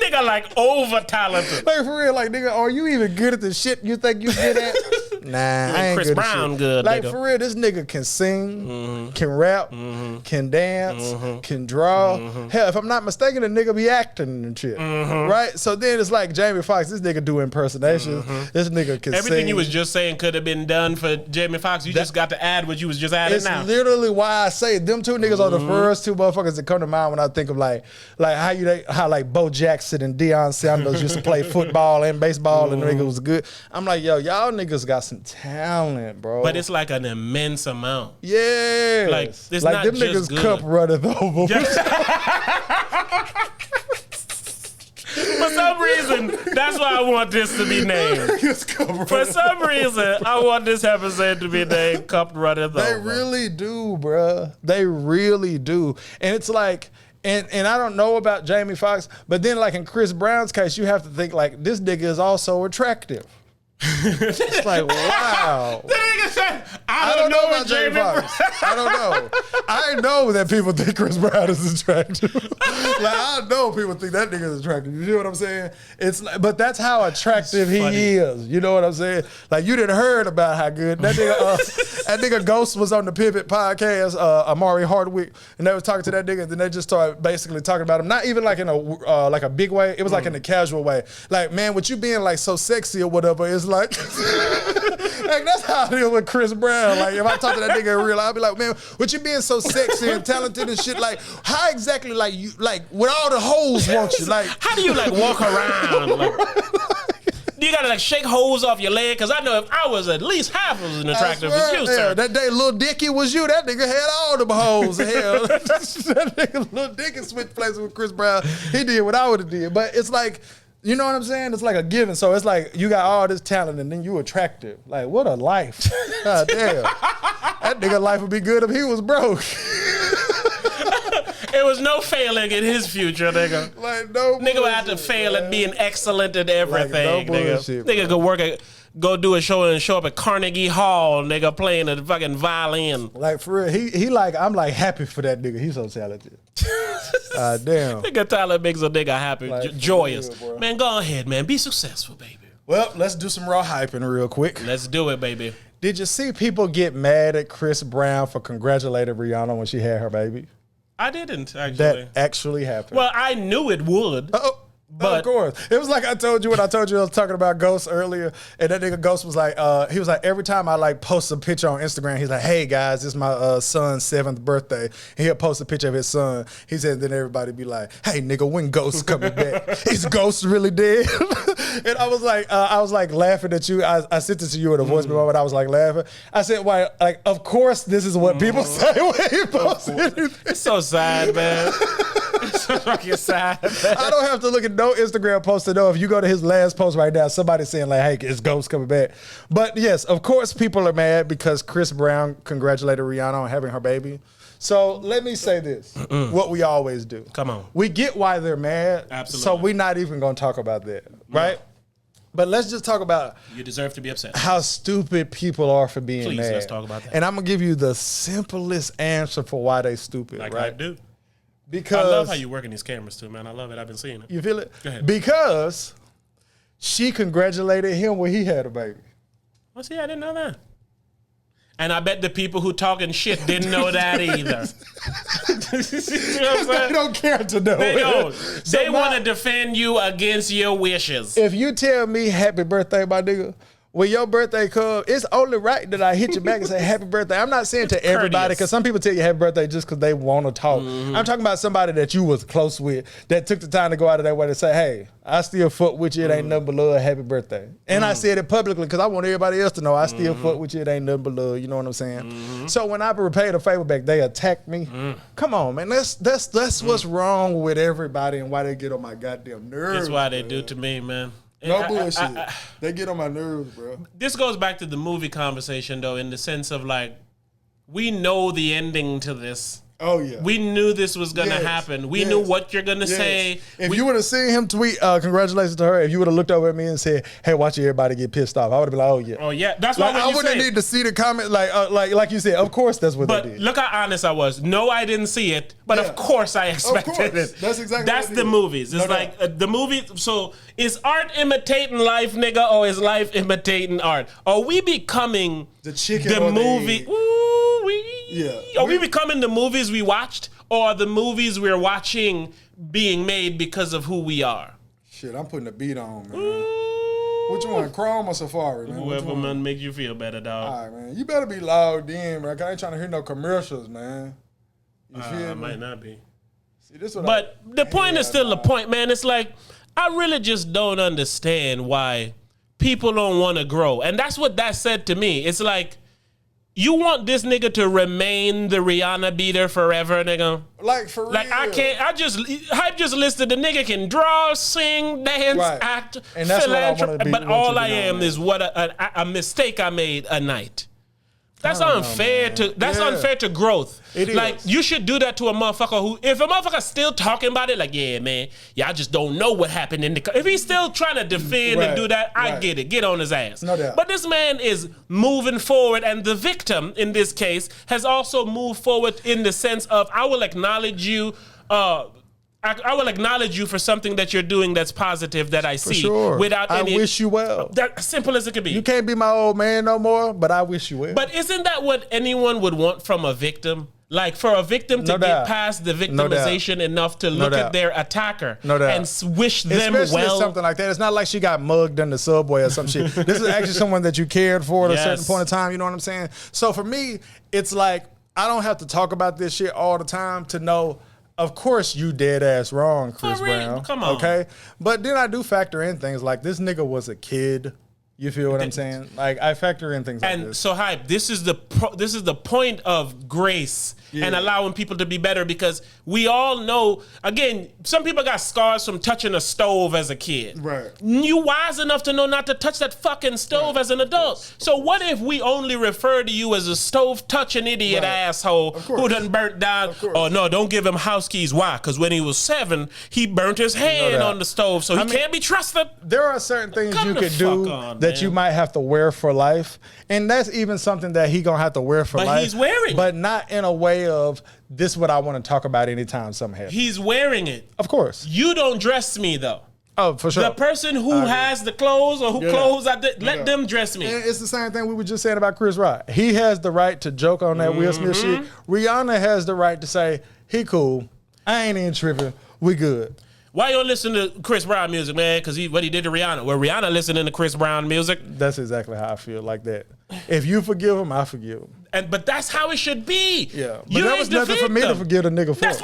Nigga like over talented. Like, for real, like, nigga, are you even good at the shit you think you good at? Nah, I ain't Chris good Brown at shit. good, like, nigga. for real, this nigga can sing, can rap, can dance, can draw. Hell, if I'm not mistaken, the nigga be acting and shit. Right? So then it's like Jamie Foxx, this nigga do impersonations. This nigga can Everything sing. you was just saying could have been done for Jamie Foxx. You just got to add what you was just adding It's now. literally why I say them two niggas are the first two motherfuckers that come to mind when I think of like how like Bo Jackson and Deion Sanders used to play football and baseball and the nigga was good. I'm like, yo, y'all niggas got some talent, bro. But it's like an immense amount. Yeah. Like, it's like not them just niggas good. cup runneth over. For some some reason, that's why I want this to be named. For some reason, I want this episode to be named Cup Runneth Over. They really do, bruh. They really do. And it's like, and I don't know about Jamie Foxx, but then like in Chris Brown's case, you have to think like this nigga is also attractive. It's like, wow. The nigga said, I don't know about Jamie Foxx. I don't know. I know that people think Chris Brown is attractive. Like, I know people think that nigga is attractive. You know what I'm saying? It's like, but that's how attractive he is. You know what I'm saying? Like, you didn't heard about how good that nigga Ghost was on the Pivot podcast, Amari Hardwick, and they was talking to that nigga, and then they just started basically talking about him. Not even like in a big way. It was like in a casual way. Like, man, with you being like so sexy or whatever, it's like that's how I deal with Chris Brown. Like, if I talk to that nigga in real life, I'll be like, man, with you being so sexy and talented and shit, like, how exactly, like, you, like, with all the hoes want you, like, how do you like walk around? Like, you gotta like shake hoes off your leg? Because I know if I was at least half as attractive as you, sir. That day Lil Dicky was you, that nigga had all them hoes. Hell, that nigga Lil Dicky switched places with Chris Brown. He did what I would have did. But it's like, you know what I'm saying? It's like a given. So it's like you got all this talent and then you attractive. Like, what a life. God damn. That nigga life would be good if he was broke. It was no failing in his future, nigga. Like, no nigga would have to fail at being excellent at everything, like, no bullshit, nigga. Nigga could go do a show and show up at Carnegie Hall, nigga, playing a fucking violin. Like, for real, he like, I'm like happy for that nigga. He's so talented. Damn. Nigga, talent makes a nigga happy, Like, joyous. real, man, go ahead, man. Be successful, baby. Well, let's do some raw hyping real quick. Let's do it, baby. Did you see people get mad at Chris Brown for congratulating Rihanna when she had her baby? I didn't, actually. That actually happened. Well, I knew it would. But of course. It was like I told you when I told you I was talking about Ghost earlier, and that nigga Ghost was like, he was like, every time I like post a picture on Instagram, he's like, hey guys, this is my son's 7th birthday. And he'll post a picture of his son. He said, then everybody be like, hey nigga, when Ghost coming back? Is Ghost really dead? And I was like laughing at you. I sent it to you in a voice memo, but I was like laughing. I said, why? Like, of course this is what people say when he posts anything. It's so sad, man. It's so fucking sad, man. I don't have to look at no Instagram post to know if you go to his last post right now, somebody's saying like, hey, is Ghost coming back? But yes, of course people are mad because Chris Brown congratulated Rihanna on having her baby. So let me say this, what we always do. Come on. We get why they're mad. Absolutely. So we're not even going to talk about that, right? No. But let's just talk about you deserve to be upset. How stupid people are for being mad. Let's talk about that. And I'm going to give you the simplest answer for why they stupid, like right? I do. Because I love how you work in these cameras too, man. I love it. I've been seeing it. You feel it? Go ahead. Because she congratulated him when he had a baby. Well, see, I didn't know that. And I bet the people who talking shit didn't know that either. You know what I'm saying? They don't care to know. They don't. They want to defend you against your wishes. If you tell me happy birthday, my nigga, when your birthday comes, it's only right that I hit you back and say happy birthday. I'm not saying to everybody, because some people tell you happy birthday just because they want to talk. I'm talking about somebody that you was close with that took the time to go out of their way to say, hey, I still fuck with you. It ain't nothing but love. Happy birthday. And I said it publicly because I want everybody else to know I still fuck with you. It ain't nothing but love. You know what I'm saying? So when I repaid a favor back, they attacked me. Come on, man. That's what's wrong with everybody and why they get on my goddamn nerves. That's why they do to me, man. No bullshit. They get on my nerves, bro. This goes back to the movie conversation, though, in the sense of like, we know the ending to this. Oh, yeah. We knew this was going to happen. We knew what you're going to say. If you would have seen him tweet, congratulations to her, if you would have looked over at me and said, hey, watch everybody get pissed off, I would have been like, oh, yeah. Oh, yeah. That's why I wouldn't need to see the comment. Like you said, of course that's what they did. But look how honest I was. No, I didn't see it, but of course I expected it. That's exactly That's what the movies. It's the movie. So is art imitating life, nigga, or is life imitating art? Are we becoming the movie? Are we becoming the movies we watched? Or are the movies we're watching being made because of who we are? Shit, I'm putting a beat on, man. Which one, Chrome or Safari, man? Whoever man make you feel better, dog. All right, man. You better be logged in, man. I ain't trying to hear no commercials, man. You feel me? Might not be. See, this what but the point is still the point, man. It's like, I really just don't understand why people don't want to grow. And that's what that said to me. It's like, You want this nigga to remain the Rihanna beater forever, nigga? Like, for real. Like, I can't, Hype just listed the nigga can draw, sing, dance, act, and that's what I wanna be, but all I am is what a mistake I made a night. That's unfair unfair to growth. It is. Like, you should do that to a motherfucker who, if a motherfucker's still talking about it, like, yeah, man, y'all just don't know what happened in the, if he's still trying to defend and do that, I get it. Get on his ass. No doubt. But this man is moving forward, and the victim in this case has also moved forward in the sense of, I will acknowledge you, I will acknowledge you for something that you're doing that's positive that I see. Sure. Without any. I wish you well. That simple as it could be. You can't be my old man no more, but I wish you well. But isn't that what anyone would want from a victim? Like, for a victim to get past the victimization enough to look at their attacker and wish them Especially well. something like that. It's not like she got mugged in the subway or some shit. This is actually someone that you cared for at a certain point in time. You know what I'm saying? So for me, it's like, I don't have to talk about this shit all the time to know, of course you dead ass wrong, Chris Brown. Come on. Okay? But then I do factor in things like, this nigga was a kid. You feel what I'm saying? Like, I factor in things like this. And so, Hype, this is the point of grace and allowing people to be better, because we all know, again, some people got scars from touching a stove as a kid. Right. You wise enough to know not to touch that fucking stove as an adult. So what if we only refer to you as a stove touching idiot asshole who done burnt down? Oh no, don't give him house keys. Why? Because when he was 7, he burnt his hand on the stove, so he can't be trusted. There are certain things you could do that you might have to wear for life, and that's even something that he gonna have to wear for life. But he's wearing it. But not in a way of, this what I want to talk about anytime something happens. He's wearing it. Of course. You don't dress me though. Oh, for sure. The person who has the clothes or who clothes I did, let them dress me. And it's the same thing we were just saying about Chris Rock. He has the right to joke on that Will Smith shit. Rihanna has the right to say, he cool. I ain't even tripping. We good. Why you don't listen to Chris Brown music, man? Because what he did to Rihanna. Well, Rihanna listening to Chris Brown music. That's exactly how I feel, like that. If you forgive him, I forgive him. But that's how it should be. Yeah, but that was nothing for me to forgive a nigga for. That's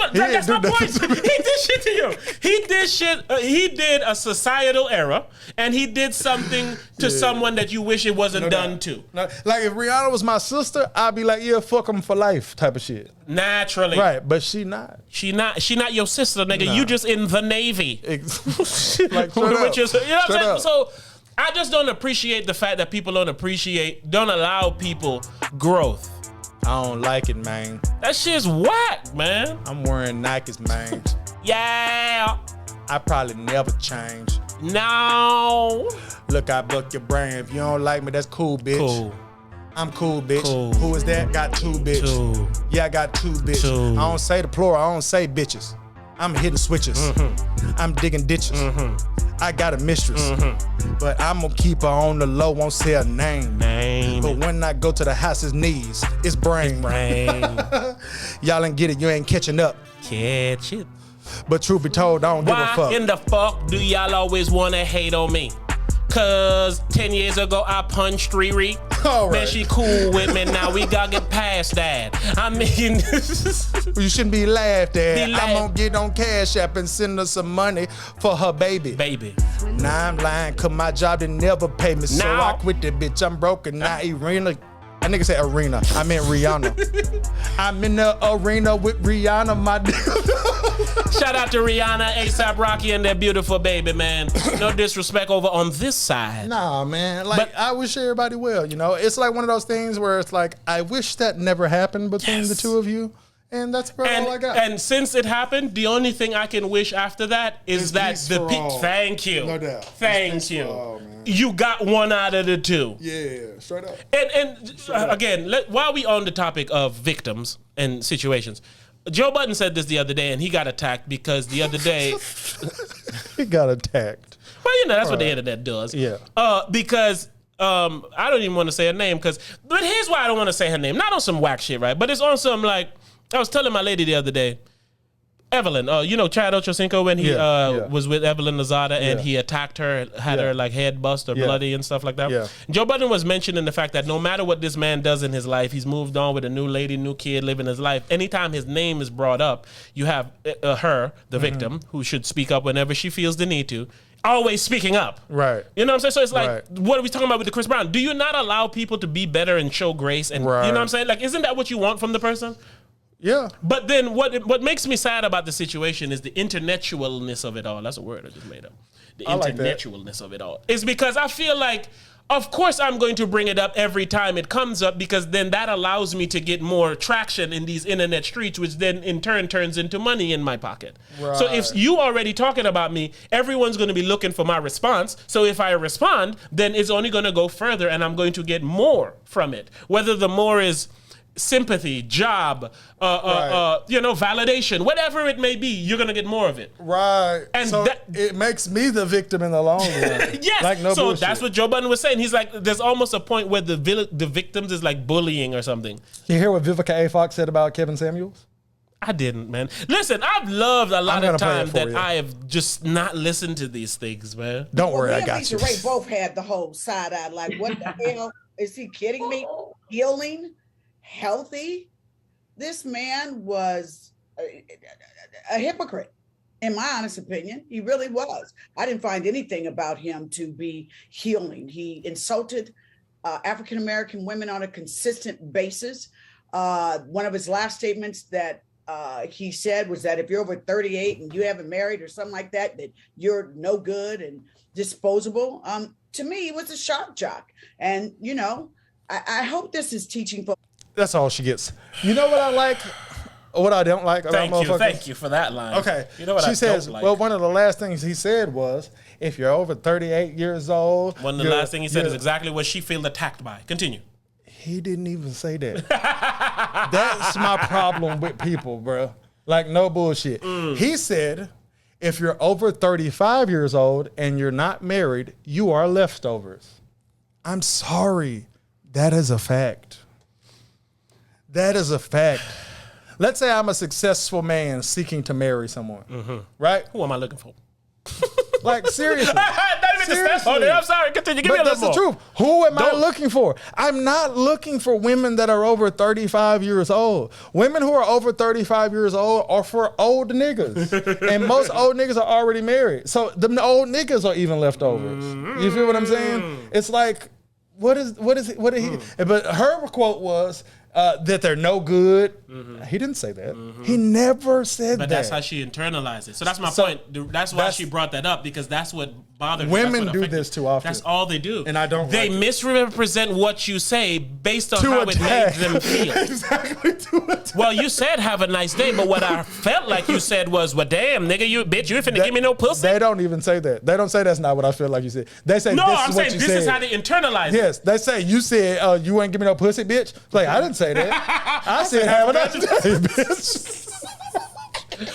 my point. He did shit to you. He did shit. He did a societal error, and he did something to someone that you wish it wasn't done to. Like, if Rihanna was my sister, I'd be like, yeah, fuck him for life type of shit. Naturally. Right, but she not. She not your sister, nigga. Nah. You just in the Navy. Like, straight up. You know what I'm Straight saying? up. So I just don't appreciate the fact that people don't allow people growth. I don't like it, man. That shit's whack, man. I'm wearing Nikes, man. Yeah. I probably never change. No. Look, I buck your brain. If you don't like me, that's cool, bitch. Cool. I'm cool, bitch. Cool. Who is that? Got 2, bitch. 2. Yeah, I got 2, bitch. 2. I don't say the plural. I don't say bitches. I'm hitting switches. I'm digging ditches. I got a mistress. But I'm gonna keep her on the low, won't say her name. But when I go to the house's knees, it's brain. Y'all ain't get it, you ain't catching up. Catch it. But truth be told, I don't give a fuck. Why in the fuck do y'all always wanna hate on me? Cause 10 years ago I punched RiRi. All right. Man, she cool with me now. We gotta get past that. I mean, you shouldn't be laughed at. I'm gonna get on Cash App and send her some money for her baby. Now I'm lying cause my job didn't never pay me. So I quit the bitch. I'm broken. Now Irina. That nigga said arena. I meant Rihanna. I'm in the arena with Rihanna, my Shout out to Rihanna, A$AP Rocky, and their beautiful baby, man. No disrespect over on this side. Nah, man. Like, I wish everybody well, you know? It's like one of those things where it's like, I wish that never happened between the two of you. And that's about all I got. And since it happened, the only thing I can wish after that is that the peace. Thank you. No doubt. Thank you. You got one out of the two. Yeah, straight up. And again, while we on the topic of victims and situations, Joe Budden said this the other day, and he got attacked because the other day he got attacked. Well, you know that's what the internet does. Yeah. Because I don't even want to say her name but here's why I don't want to say her name. Not on some whack shit, right? But it's on some like I was telling my lady the other day. Evelyn, you know Chad Ochocinco when he was with Evelyn Lozada and he attacked her, had her like head bust or bloody and stuff like that. Yeah. Joe Budden was mentioning the fact that no matter what this man does in his life, he's moved on with a new lady, new kid, living his life. Anytime his name is brought up, you have her, the victim, who should speak up whenever she feels the need to. always speaking up. Right. You know what I'm saying? So it's like, Right. what are we talking about with the Chris Brown? Do you not allow people to be better and show grace? And you know what I'm saying? Like, isn't that what you want from the person? Yeah. But then what makes me sad about the situation is the intellectualness of it all. That's a word I just made up. The intellectualness of it all. It's because I feel like, of course I'm going to bring it up every time it comes up, because then that allows me to get more traction in these internet streets, which then in turn turns into money in my pocket. Right. So if you already talking about me, everyone's going to be looking for my response. So if I respond, then it's only going to go further and I'm going to get more from it. Whether the more is sympathy, job, validation, whatever it may be, you're gonna get more of it. Right. And so it makes me the victim in the long run. Yes. Like no so bullshit. That's what Joe Budden was saying. He's like, there's almost a point where the victims is like bullying or something. You hear what Vivica A. Fox said about Kevin Samuels? I didn't, man. Listen, I've loved a lot of time that I have just not listened to these things, man. Don't worry, I got you. Ray both had the whole side eye. Like, what the hell? Is he kidding me? Healing? Healthy? This man was a hypocrite, in my honest opinion. He really was. I didn't find anything about him to be healing. He insulted African-American women on a consistent basis. One of his last statements that he said was that if you're over 38 and you haven't married or something like that, that you're no good and disposable. To me, he was a shock jock. And, I hope this is teaching for. That's all she gets. You know what I like? Or what I don't like about motherfuckers? Thank you for that line. Okay. You know what she says, don't like? well, one of the last things he said was, if you're over 38 years old. One of the last things he said is exactly what she felt attacked by. Continue. He didn't even say that. That's my problem with people, bro. Like, no bullshit. He said, if you're over 35 years old and you're not married, you are leftovers. I'm sorry. That is a fact. That is a fact. Let's say I'm a successful man seeking to marry someone, right? Who am I looking for? Like, seriously. Seriously. I'm sorry. Continue. Give me a little more. That's the truth. Who am I looking for? I'm not looking for women that are over 35 years old. Women who are over 35 years old are for old niggas. And most old niggas are already married. So the old niggas are even leftovers. You feel what I'm saying? It's like, what did he? But her quote was, that they're no good. He didn't say that. He never said that. But that's how she internalized it. So that's my point. That's why she brought that up, because that's what bothers me. Women do this too often. That's all they do. And I don't They like misrepresent what you say based on how it made them feel. Exactly. Well, you said have a nice day, but what I felt like you said was, well, damn, nigga, you finna give me no pussy? They don't even say that. They don't say that's not what I feel like you said. They say, no, this I'm is what saying you this said. is how they internalize it. Yes, they say, you said, you ain't give me no pussy, bitch. Like, I didn't say that. I said, have a nice day, bitch.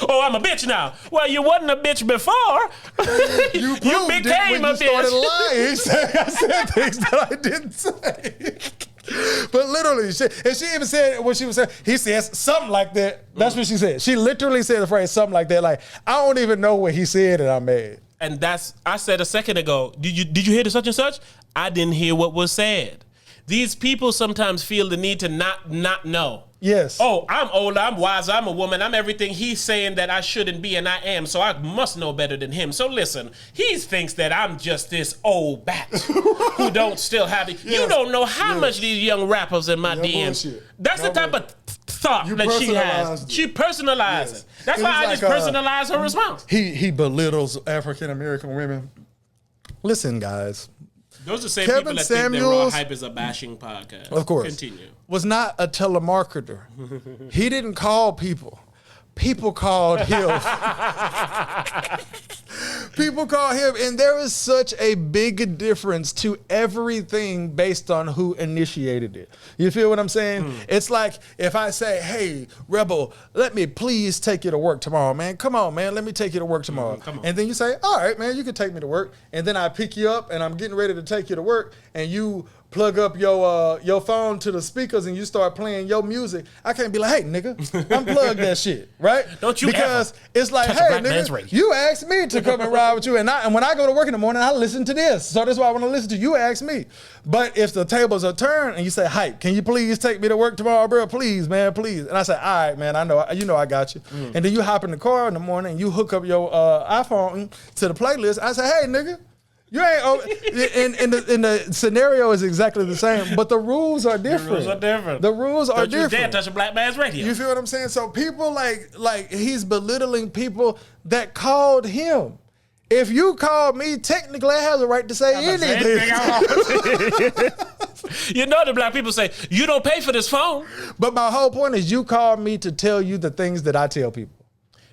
Oh, I'm a bitch now. Well, you wasn't a bitch before. You became a bitch. Started lying. I said things that I didn't say. But literally, and she even said what she was saying. He says something like that. That's what she said. She literally said the phrase something like that. Like, I don't even know what he said, and I'm mad. And I said a second ago, did you hear the such and such? I didn't hear what was said. These people sometimes feel the need to not know. Yes. Oh, I'm older, I'm wiser, I'm a woman, I'm everything he's saying that I shouldn't be and I am, so I must know better than him. So listen, he thinks that I'm just this old bat who don't still have it. Yes. You don't know how much these young rappers in my DMs. Bullshit. That's the type of thought that she has. She personalizes it. That's why I just personalize her response. He belittles African American women. Listen, guys. Those are the same people that think that Raw Hype is a bashing podcast. Of course. Continue. Was not a telemarketer. He didn't call people. People called him. People call him, and there is such a big difference to everything based on who initiated it. You feel what I'm saying? It's like if I say, hey, Rebel, let me please take you to work tomorrow, man. Come on, man, let me take you to work tomorrow. Come on. And then you say, all right, man, you can take me to work. And then I pick you up, and I'm getting ready to take you to work, and you plug up your phone to the speakers and you start playing your music, I can't be like, hey, nigga, unplug that shit, right? Don't you Because it's like, hey, nigga, you asked me to come and ride with you, and when I go to work in the morning, I listen to this. So that's why I want to listen to you. Ask me. But if the tables are turned and you say, Hype, can you please take me to work tomorrow, bro? Please, man, please. And I say, all right, man, I know I got you. And then you hop in the car in the morning and you hook up your iPhone to the playlist. I say, hey, nigga, you ain't and the scenario is exactly the same, but the rules are different. The rules are different. You dare touch a black man's radio. You feel what I'm saying? So people like he's belittling people that called him. If you called me, technically I have the right to say anything. You know the black people say, you don't pay for this phone. But my whole point is you called me to tell you the things that I tell people.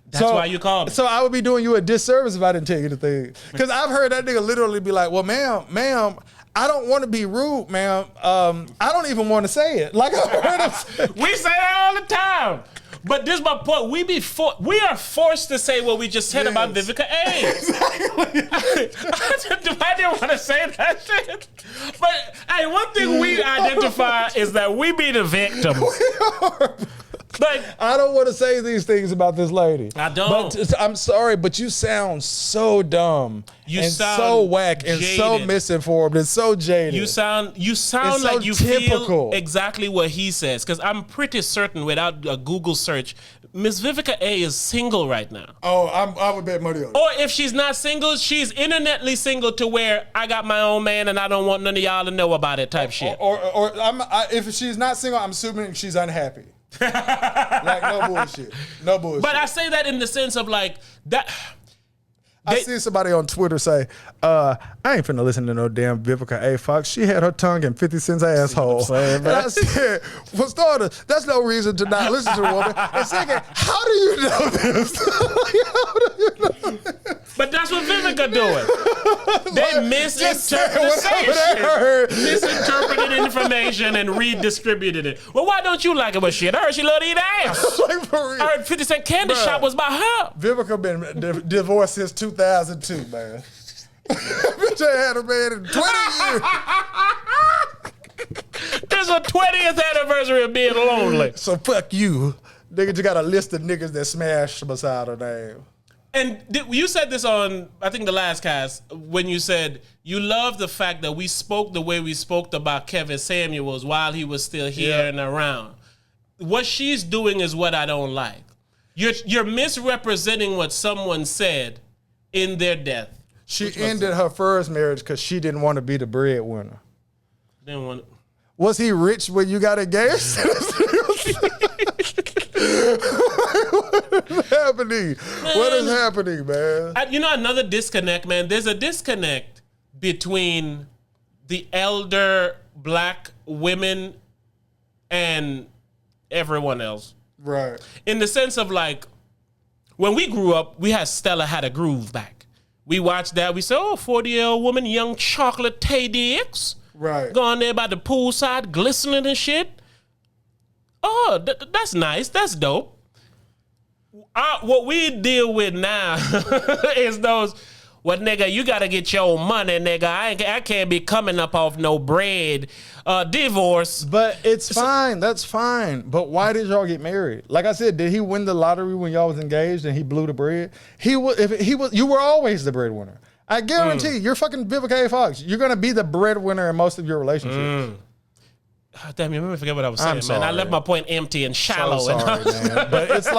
That's why you called me. So I would be doing you a disservice if I didn't tell you the thing. Because I've heard that nigga literally be like, well, ma'am, I don't want to be rude, ma'am. I don't even want to say it. Like I heard him say. We say that all the time. But this is my point. We are forced to say what we just said about Vivica A. Exactly. I didn't want to say that shit. But hey, one thing we identify is that we be the victims. Like, I don't want to say these things about this lady. I don't. But I'm sorry, but you sound so dumb and so whack and so misinformed and so jaded. You sound like you feel exactly what he says. Because I'm pretty certain, without a Google search, Miss Vivica A is single right now. Oh, I would bet money on it. Or if she's not single, she's internetly single to where I got my own man and I don't want none of y'all to know about it type shit. Or if she's not single, I'm assuming she's unhappy. Like no bullshit. But I say that in the sense of like that. I see somebody on Twitter say, I ain't finna listen to no damn Vivica A. Fox. She had her tongue in 50 Cent's asshole. And I said, for starters, that's no reason to not listen to a woman. And second, how do you know this? How do you know this? But that's what Vivica doing. They misinterpreted information and redistributed it. Well, why don't you like it? But shit, I heard she loved to eat ass. Like for real. I heard 50 Cent Candy Shop was by her. Vivica been divorced since 2002, man. Bitch, I had a man in 20 years. There's a 20th anniversary of being lonely. So fuck you. Nigga, you got a list of niggas that smashed beside her name. And you said this on, I think, the last cast, when you said you love the fact that we spoke the way we spoke about Kevin Samuels while he was still here and around. What she's doing is what I don't like. You're misrepresenting what someone said in their death. She ended her first marriage because she didn't want to be the breadwinner. Didn't want. Was he rich when you got engaged? What is happening? Man, what is happening, man? Another disconnect, man. There's a disconnect between the elder black women and everyone else. Right. In the sense of like, when we grew up, we had Stella Had a Groove back. We watched that. We said, 40-year-old woman, young chocolate Tay Diggs. Right. Going there by the poolside, glistening and shit. Oh, that's nice. That's dope. What we deal with now is those, well, nigga, you got to get your money, nigga. I can't be coming up off no bread. Divorce. But it's fine. That's fine. But why did y'all get married? Like I said, did he win the lottery when y'all was engaged and he blew the bread? You were always the breadwinner. I guarantee you, you're fucking Vivica A. Fox. You're going to be the breadwinner in most of your relationships. Oh, damn, you made me forget what I was saying, man. I left my point empty and shallow. So sorry, man. But it's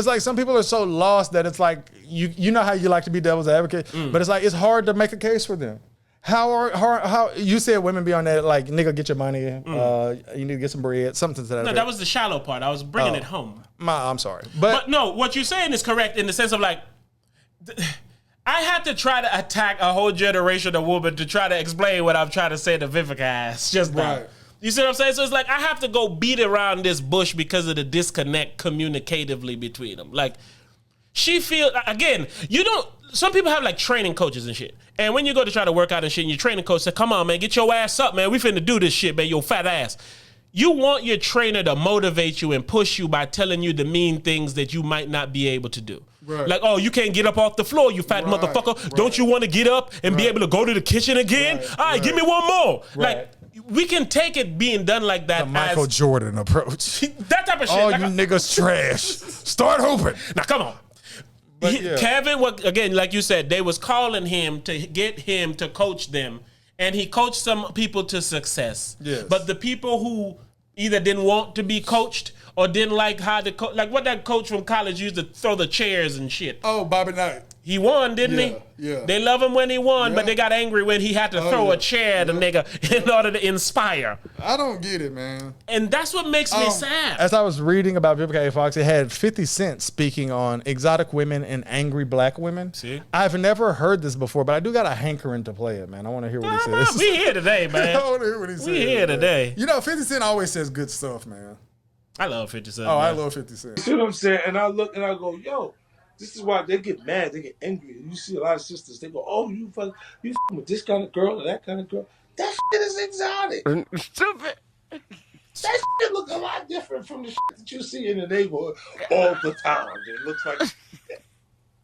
like some people are so lost that it's like, you know how you like to be devil's advocate, but it's like, it's hard to make a case for them. How you said women be on that, like, nigga, get your money, you need to get some bread, something to that. No, that was the shallow part. I was bringing it home. I'm sorry. But no, what you're saying is correct in the sense of like, I had to try to attack a whole generation of women to try to explain what I'm trying to say to Vivica ass just now. Right. You see what I'm saying? So it's like I have to go beat around this bush because of the disconnect communicatively between them. Like, she feels, again, some people have like training coaches and shit. And when you go to try to work out and shit, and your training coach said, come on, man, get your ass up, man. We finna do this shit, man, your fat ass. You want your trainer to motivate you and push you by telling you the mean things that you might not be able to do. Right. Like, oh, you can't get up off the floor, you fat motherfucker. Right. Don't you want to get up and be able to go to the kitchen again? All right, give me one more. Right. Like, we can take it being done like that. The Michael Jordan approach. That type of shit. All you niggas trash. Start hooping. Now come on. Kevin, again, like you said, they was calling him to get him to coach them, and he coached some people to success. Yes. But the people who either didn't want to be coached or didn't like how to coach, like what that coach from college used to throw the chairs and shit. Oh, Bobby Knight. He won, didn't he? Yeah. They love him when he won, but they got angry when he had to throw a chair at a nigga in order to inspire. I don't get it, man. And that's what makes me sad. As I was reading about Vivica A. Fox, it had 50 Cent speaking on exotic women and angry black women. See? I've never heard this before, but I do got a hankering to play it, man. I want to hear what he says. We here today, man. I want to hear what he says. We here today. You know, 50 Cent always says good stuff, man. I love 50 Cent. Oh, man. I love 50 Cent. You see what I'm saying? And I look and I go, yo, this is why they get mad, they get angry. You see a lot of sisters, they go, oh, you fucking with this kind of girl or that kind of girl. That shit is exotic. Stupid. That shit look a lot different from the shit that you see in the neighborhood all the time. It looks like that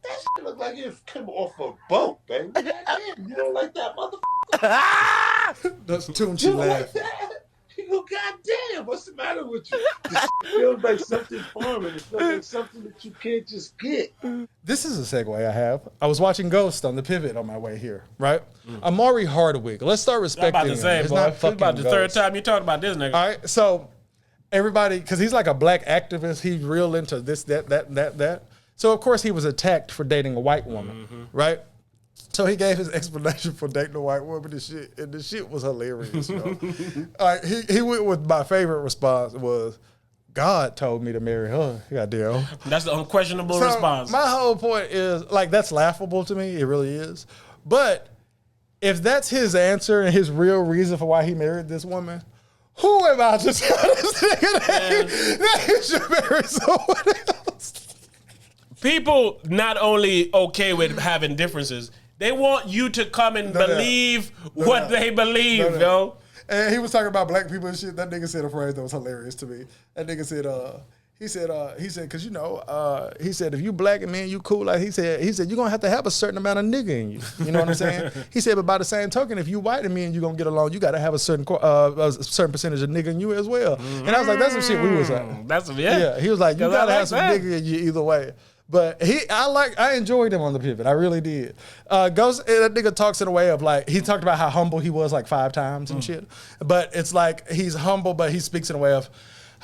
shit look like it came off a boat, baby. Goddamn, you don't like that motherfucker? That's Tunchi You don't like laughing. that? You go, goddamn, what's the matter with you? This feels like something foreign. It feels like something that you can't just get. This is a segue I have. I was watching Ghost on the Pivot on my way here, right? Amari Hardwick. Let's start I'm respecting about to him. say, It's boy. not It's fucking about the third Ghost. time you talked about this nigga. All right, so everybody, because he's like a black activist, he's real into this, that. So of course he was attacked for dating a white woman, right? So he gave his explanation for dating a white woman and shit, and the shit was hilarious. You know? All right, he went with my favorite response was, God told me to marry her. Goddamn. That's the unquestionable So response. my whole point is, like, that's laughable to me. It really is. But if that's his answer and his real reason for why he married this woman, who am I to tell this nigga that he should marry someone else? People not only okay with having differences, they want you to come and believe what they believe, yo. And he was talking about black people and shit. That nigga said a phrase that was hilarious to me. That nigga said, he said, cause you know, he said, if you black and man, you cool. Like he said, you're gonna have to have a certain amount of nigga in you. You know what I'm saying? He said, but by the same token, if you white and me and you gonna get along, you gotta have a certain percentage of nigga in you as well. And I was like, that's some shit we was like. That's Yeah, he was like, you 'Cause gotta I have like some that. nigga in you either way. But I enjoyed him on the Pivot. I really did. Ghost, that nigga talks in a way of like, he talked about how humble he was like 5 times and shit. But it's like, he's humble, but he speaks in a way of,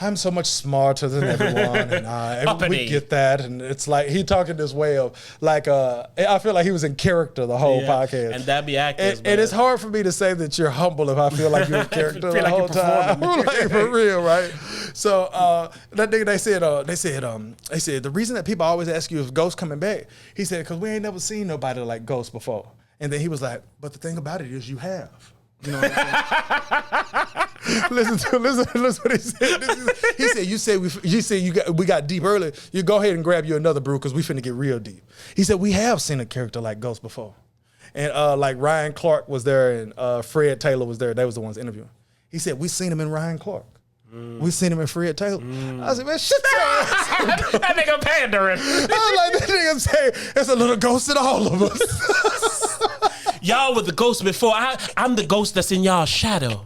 I'm so much smarter than everyone, and we get that. And it's like, he talking this way of like, I feel like he was in character the whole podcast. And that be actors. And it's hard for me to say that you're humble if I feel like you're in character Feel the like whole you're time. performing. Like, for real, right? So that nigga, they said the reason that people always ask you if Ghost coming back, he said, because we ain't never seen nobody like Ghost before. And then he was like, but the thing about it is you have. You know what I'm saying? listen what he said. He said, we got deep early. You go ahead and grab you another brew because we finna get real deep. He said, we have seen a character like Ghost before. And like Ryan Clark was there and Fred Taylor was there. They was the ones interviewing. He said, we seen him in Ryan Clark. We seen him in Fred Taylor. I said, man, shut your ass. That nigga pandering. I was like, that nigga say, there's a little ghost in all of us. Y'all were the ghost before. I'm the ghost that's in y'all's shadow.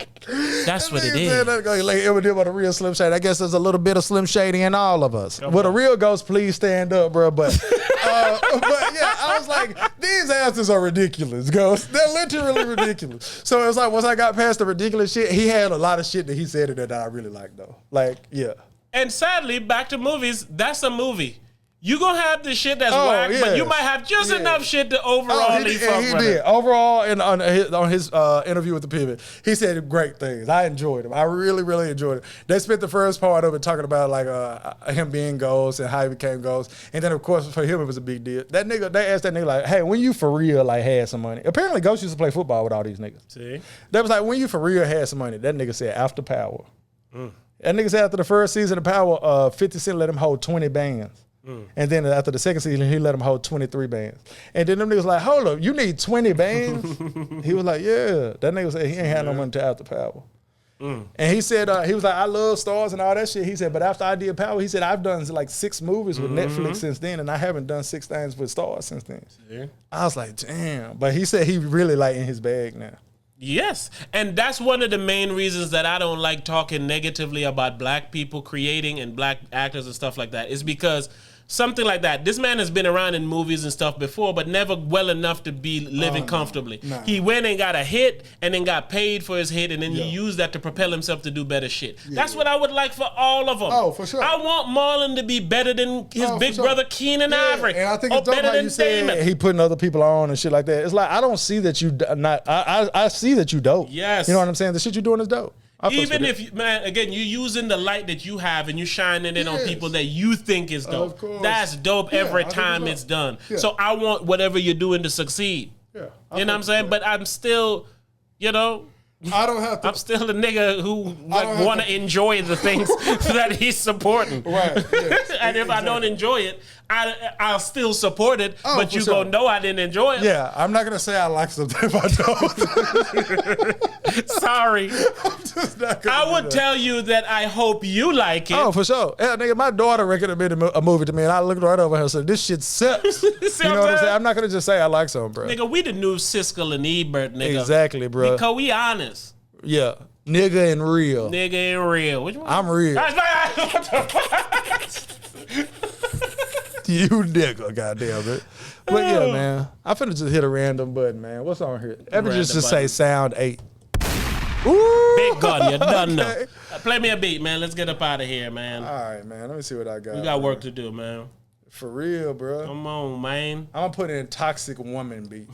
That's what it is. Like Eminem on a real Slim Shady. I guess there's a little bit of Slim Shady in all of us. With a real ghost, please stand up, bro. But yeah, I was like, these answers are ridiculous, Ghost. They're literally ridiculous. So it was like, once I got past the ridiculous shit, he had a lot of shit that he said in there that I really liked, though. Like, yeah. And sadly, back to movies, that's a movie. You gonna have the shit that's whack, but you might have just enough shit to overall he fuck with did. it. Overall, on his interview with the Pivot, he said great things. I enjoyed him. I really, really enjoyed it. They spent the first part of it talking about like him being Ghost and how he became Ghost, and then of course for him it was a big deal. That nigga, they asked that nigga like, "Hey, when you for real like had some money?" Apparently, Ghost used to play football with all these niggas. See, they was like, "When you for real had some money?" That nigga said, "After Power." That nigga said after the first season of Power, 50 Cent let him hold 20 bands. And then after the second season, he let him hold 23 bands. And then them niggas like, hold up, you need 20 bands? He was like, yeah. That nigga said he ain't had no money to After Power. And he said, he was like, I love stars and all that shit. He said, but after I did Power, he said, I've done like 6 movies with Netflix since then, and I haven't done 6 things with stars since then. I was like, damn. But he said he really like in his bag now. Yes. And that's one of the main reasons that I don't like talking negatively about black people creating and black actors and stuff like that, is because something like that. This man has been around in movies and stuff before, but never well enough to be living comfortably. no. He went and got a hit and then got paid for his hit, and then he used that to propel himself to do better shit. That's what I would like for all of them. Oh, for sure. I want Marlon to be better than his big sure. brother Keenan Ivory. And I think or it's dope better how than you said Damon. He putting other people on and shit like that. It's like, I don't see that you not. I see that you dope. Yes. You know what I'm saying? The shit you doing is dope. I fucks Even with if, it. man, again, you're using the light that you have and you're shining it on Yes. people that you think is dope. Of course. That's dope Yeah, every I think time it's it's dope. done. Yeah. So I want whatever you're doing to succeed. Yeah, You know what I'm saying? But I'm still, you know, I don't have to. I'm still a nigga who have want to enjoy the things that he's supporting. Right, yes, And if I don't enjoy it, I'll still support it. Oh, but for you sure. gonna know I didn't enjoy it. Yeah, I'm not gonna say I like something if I don't. Sorry. Just not gonna I do would that. tell you that I hope you like it. Oh, for sure. Yeah, nigga, my daughter recommended a movie to me, and I looked right over her and said, "This shit sucks." See You know what I'm saying? I'm not gonna just say I like something, bro. Nigga, we the new Siskel and Ebert, nigga. Exactly, bro. Because we honest. Yeah, nigga and real. Nigga ain't real. Which one? I'm real. What the fuck? You nigga, goddamn it. But yeah, man, I finna just hit a random button, man. What's on here? Ever just Random say button. sound 8. Ooh. Big gun, you done know. Okay. Play me a beat, man. Let's get up out of here, man. All right, man. Let me see what I got. We got work man. to do, man. For real, bro. Come on, man. I'm gonna put in toxic woman beat.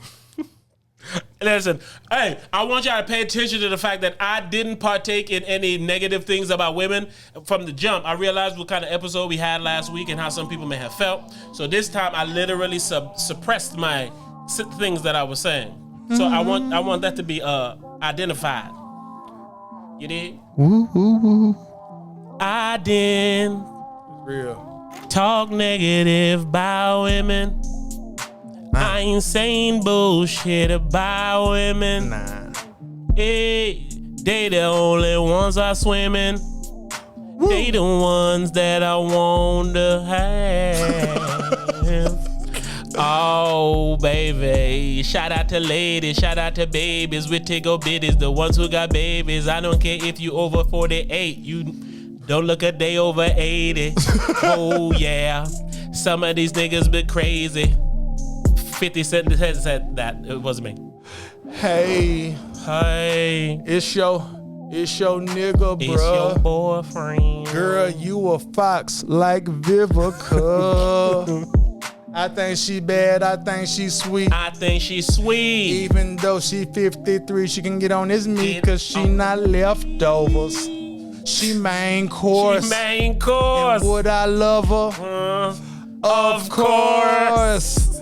Listen, hey, I want y'all to pay attention to the fact that I didn't partake in any negative things about women from the jump. I realized what kind of episode we had last week and how some people may have felt. So this time I literally suppressed my things that I was saying. So I want that to be identified. You did? I didn't Real. talk negative about women. I ain't saying bullshit about women. Nah. Hey, they the only ones I swimming. They the ones that I want to have. Oh, baby. Shout out to ladies, shout out to babies with tickle bitties, the ones who got babies. I don't care if you over 48. You don't look a day over 80. Oh, yeah. Some of these niggas been crazy. 50 Cent said that. It wasn't me. Hey, Hey, it's your nigga, bruh. it's your boyfriend. Girl, you a fox like Vivica. I think she bad, I think she sweet. I think she's sweet. Even though she 53, she can get on this meat cause she not leftovers. She main course. She main course. And would I love her? Of course.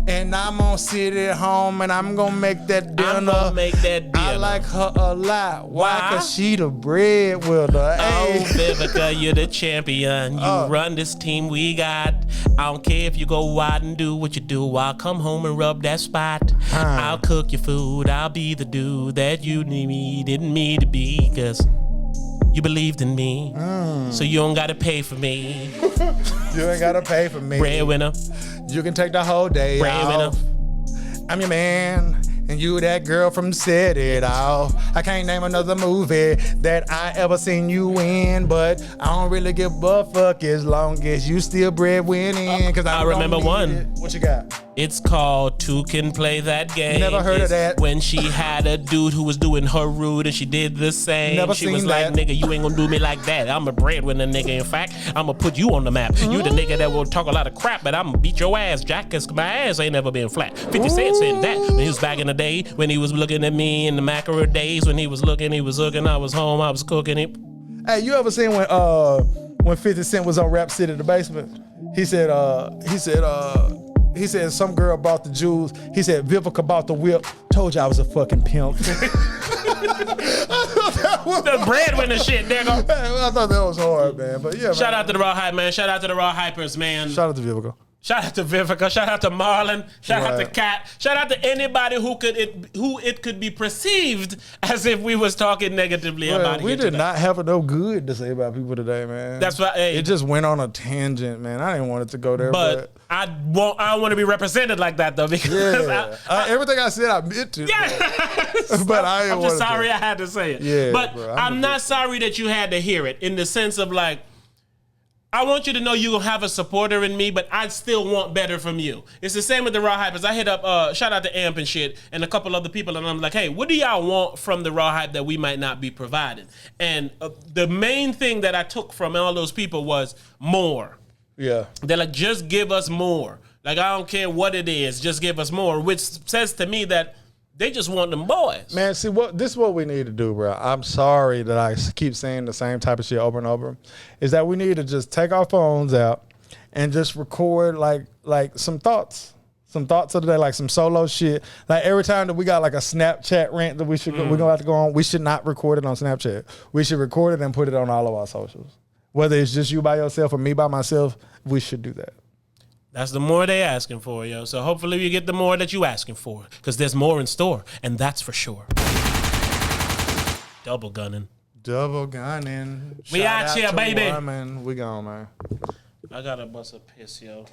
And I'm gonna sit at home and I'm gonna make that dinner. I'm gonna make that dinner. I like her a lot. Why? Why? Cause she the breadwinner. Oh, Hey. Vivica, you're the champion. You run this team we got. I don't care if you go out and do what you do. I'll come home and rub that spot. I'll cook your food. I'll be the dude that you needed me to be. Cause you believed in me. So you don't gotta pay for me. You ain't gotta pay for me. Breadwinner. You can take the whole day Breadwinner. off. I'm your man, and you that girl from Set It Off. I can't name another movie that I ever seen you in, but I don't really give a fuck as long as you still breadwinning. Cause I don't remember need one. it. What you got? It's called Two Can Play That Game. Never heard of It's that. When she had a dude who was doing her rude and she did the same. Never She was seen like, that. nigga, you ain't gonna do me like that. I'm a breadwinner, nigga. In fact, I'm gonna put you on the map. You the nigga that will talk a lot of crap, but I'm gonna beat your ass, Jack, cause my ass ain't never been flat. 50 Cent said that when he was back in the day, when he was looking at me in the macro days, when he was looking, I was home, I was cooking it. Hey, you ever seen when 50 Cent was on Rap City the Basement? He said some girl bought the jewels. He said Vivica bought the whip. Told you I was a fucking pimp. The breadwinner shit, nigga. I thought that was hard, man. But yeah, Shout man. out to the Raw Hype, man. Shout out to the Raw Hypers, man. Shout out to Vivica. Shout out to Vivica. Shout out to Marlon. Shout out to Right. Katt. Shout out to anybody who it could be perceived as if we was talking negatively about. We here did tonight. not have no good to say about people today, man. That's why. Hey, It just went on a tangent, man. I didn't want it to go there, but I want to be represented like that though, because everything I said I meant to. But I I'm just sorry I had to say it. Yeah, but bro, I'm not sorry that you had to hear it in the sense of like, I want you to know you gonna have a supporter in me, but I still want better from you. It's the same with the Raw Hypers. I hit up, shout out to Amp and shit, and a couple other people, and I'm like, hey, what do y'all want from the Raw Hype that we might not be providing? And the main thing that I took from all those people was more. Yeah. They're like, just give us more. Like, I don't care what it is, just give us more, which says to me that they just want them boys. Man, see, this is what we need to do, bro. I'm sorry that I keep saying the same type of shit over and over. Is that we need to just take our phones out and just record like some thoughts. Some thoughts of the day, like some solo shit. Like every time that we got like a Snapchat rant that we're gonna have to go on, we should not record it on Snapchat. We should record it and put it on all of our socials. Whether it's just you by yourself or me by myself, we should do that. That's the more they asking for, yo. So hopefully you get the more that you asking for, because there's more in store, and that's for sure. Double gunning. Double gunning. We Shout out here, to baby. Woman. We gone, man. I gotta bust a piss, yo.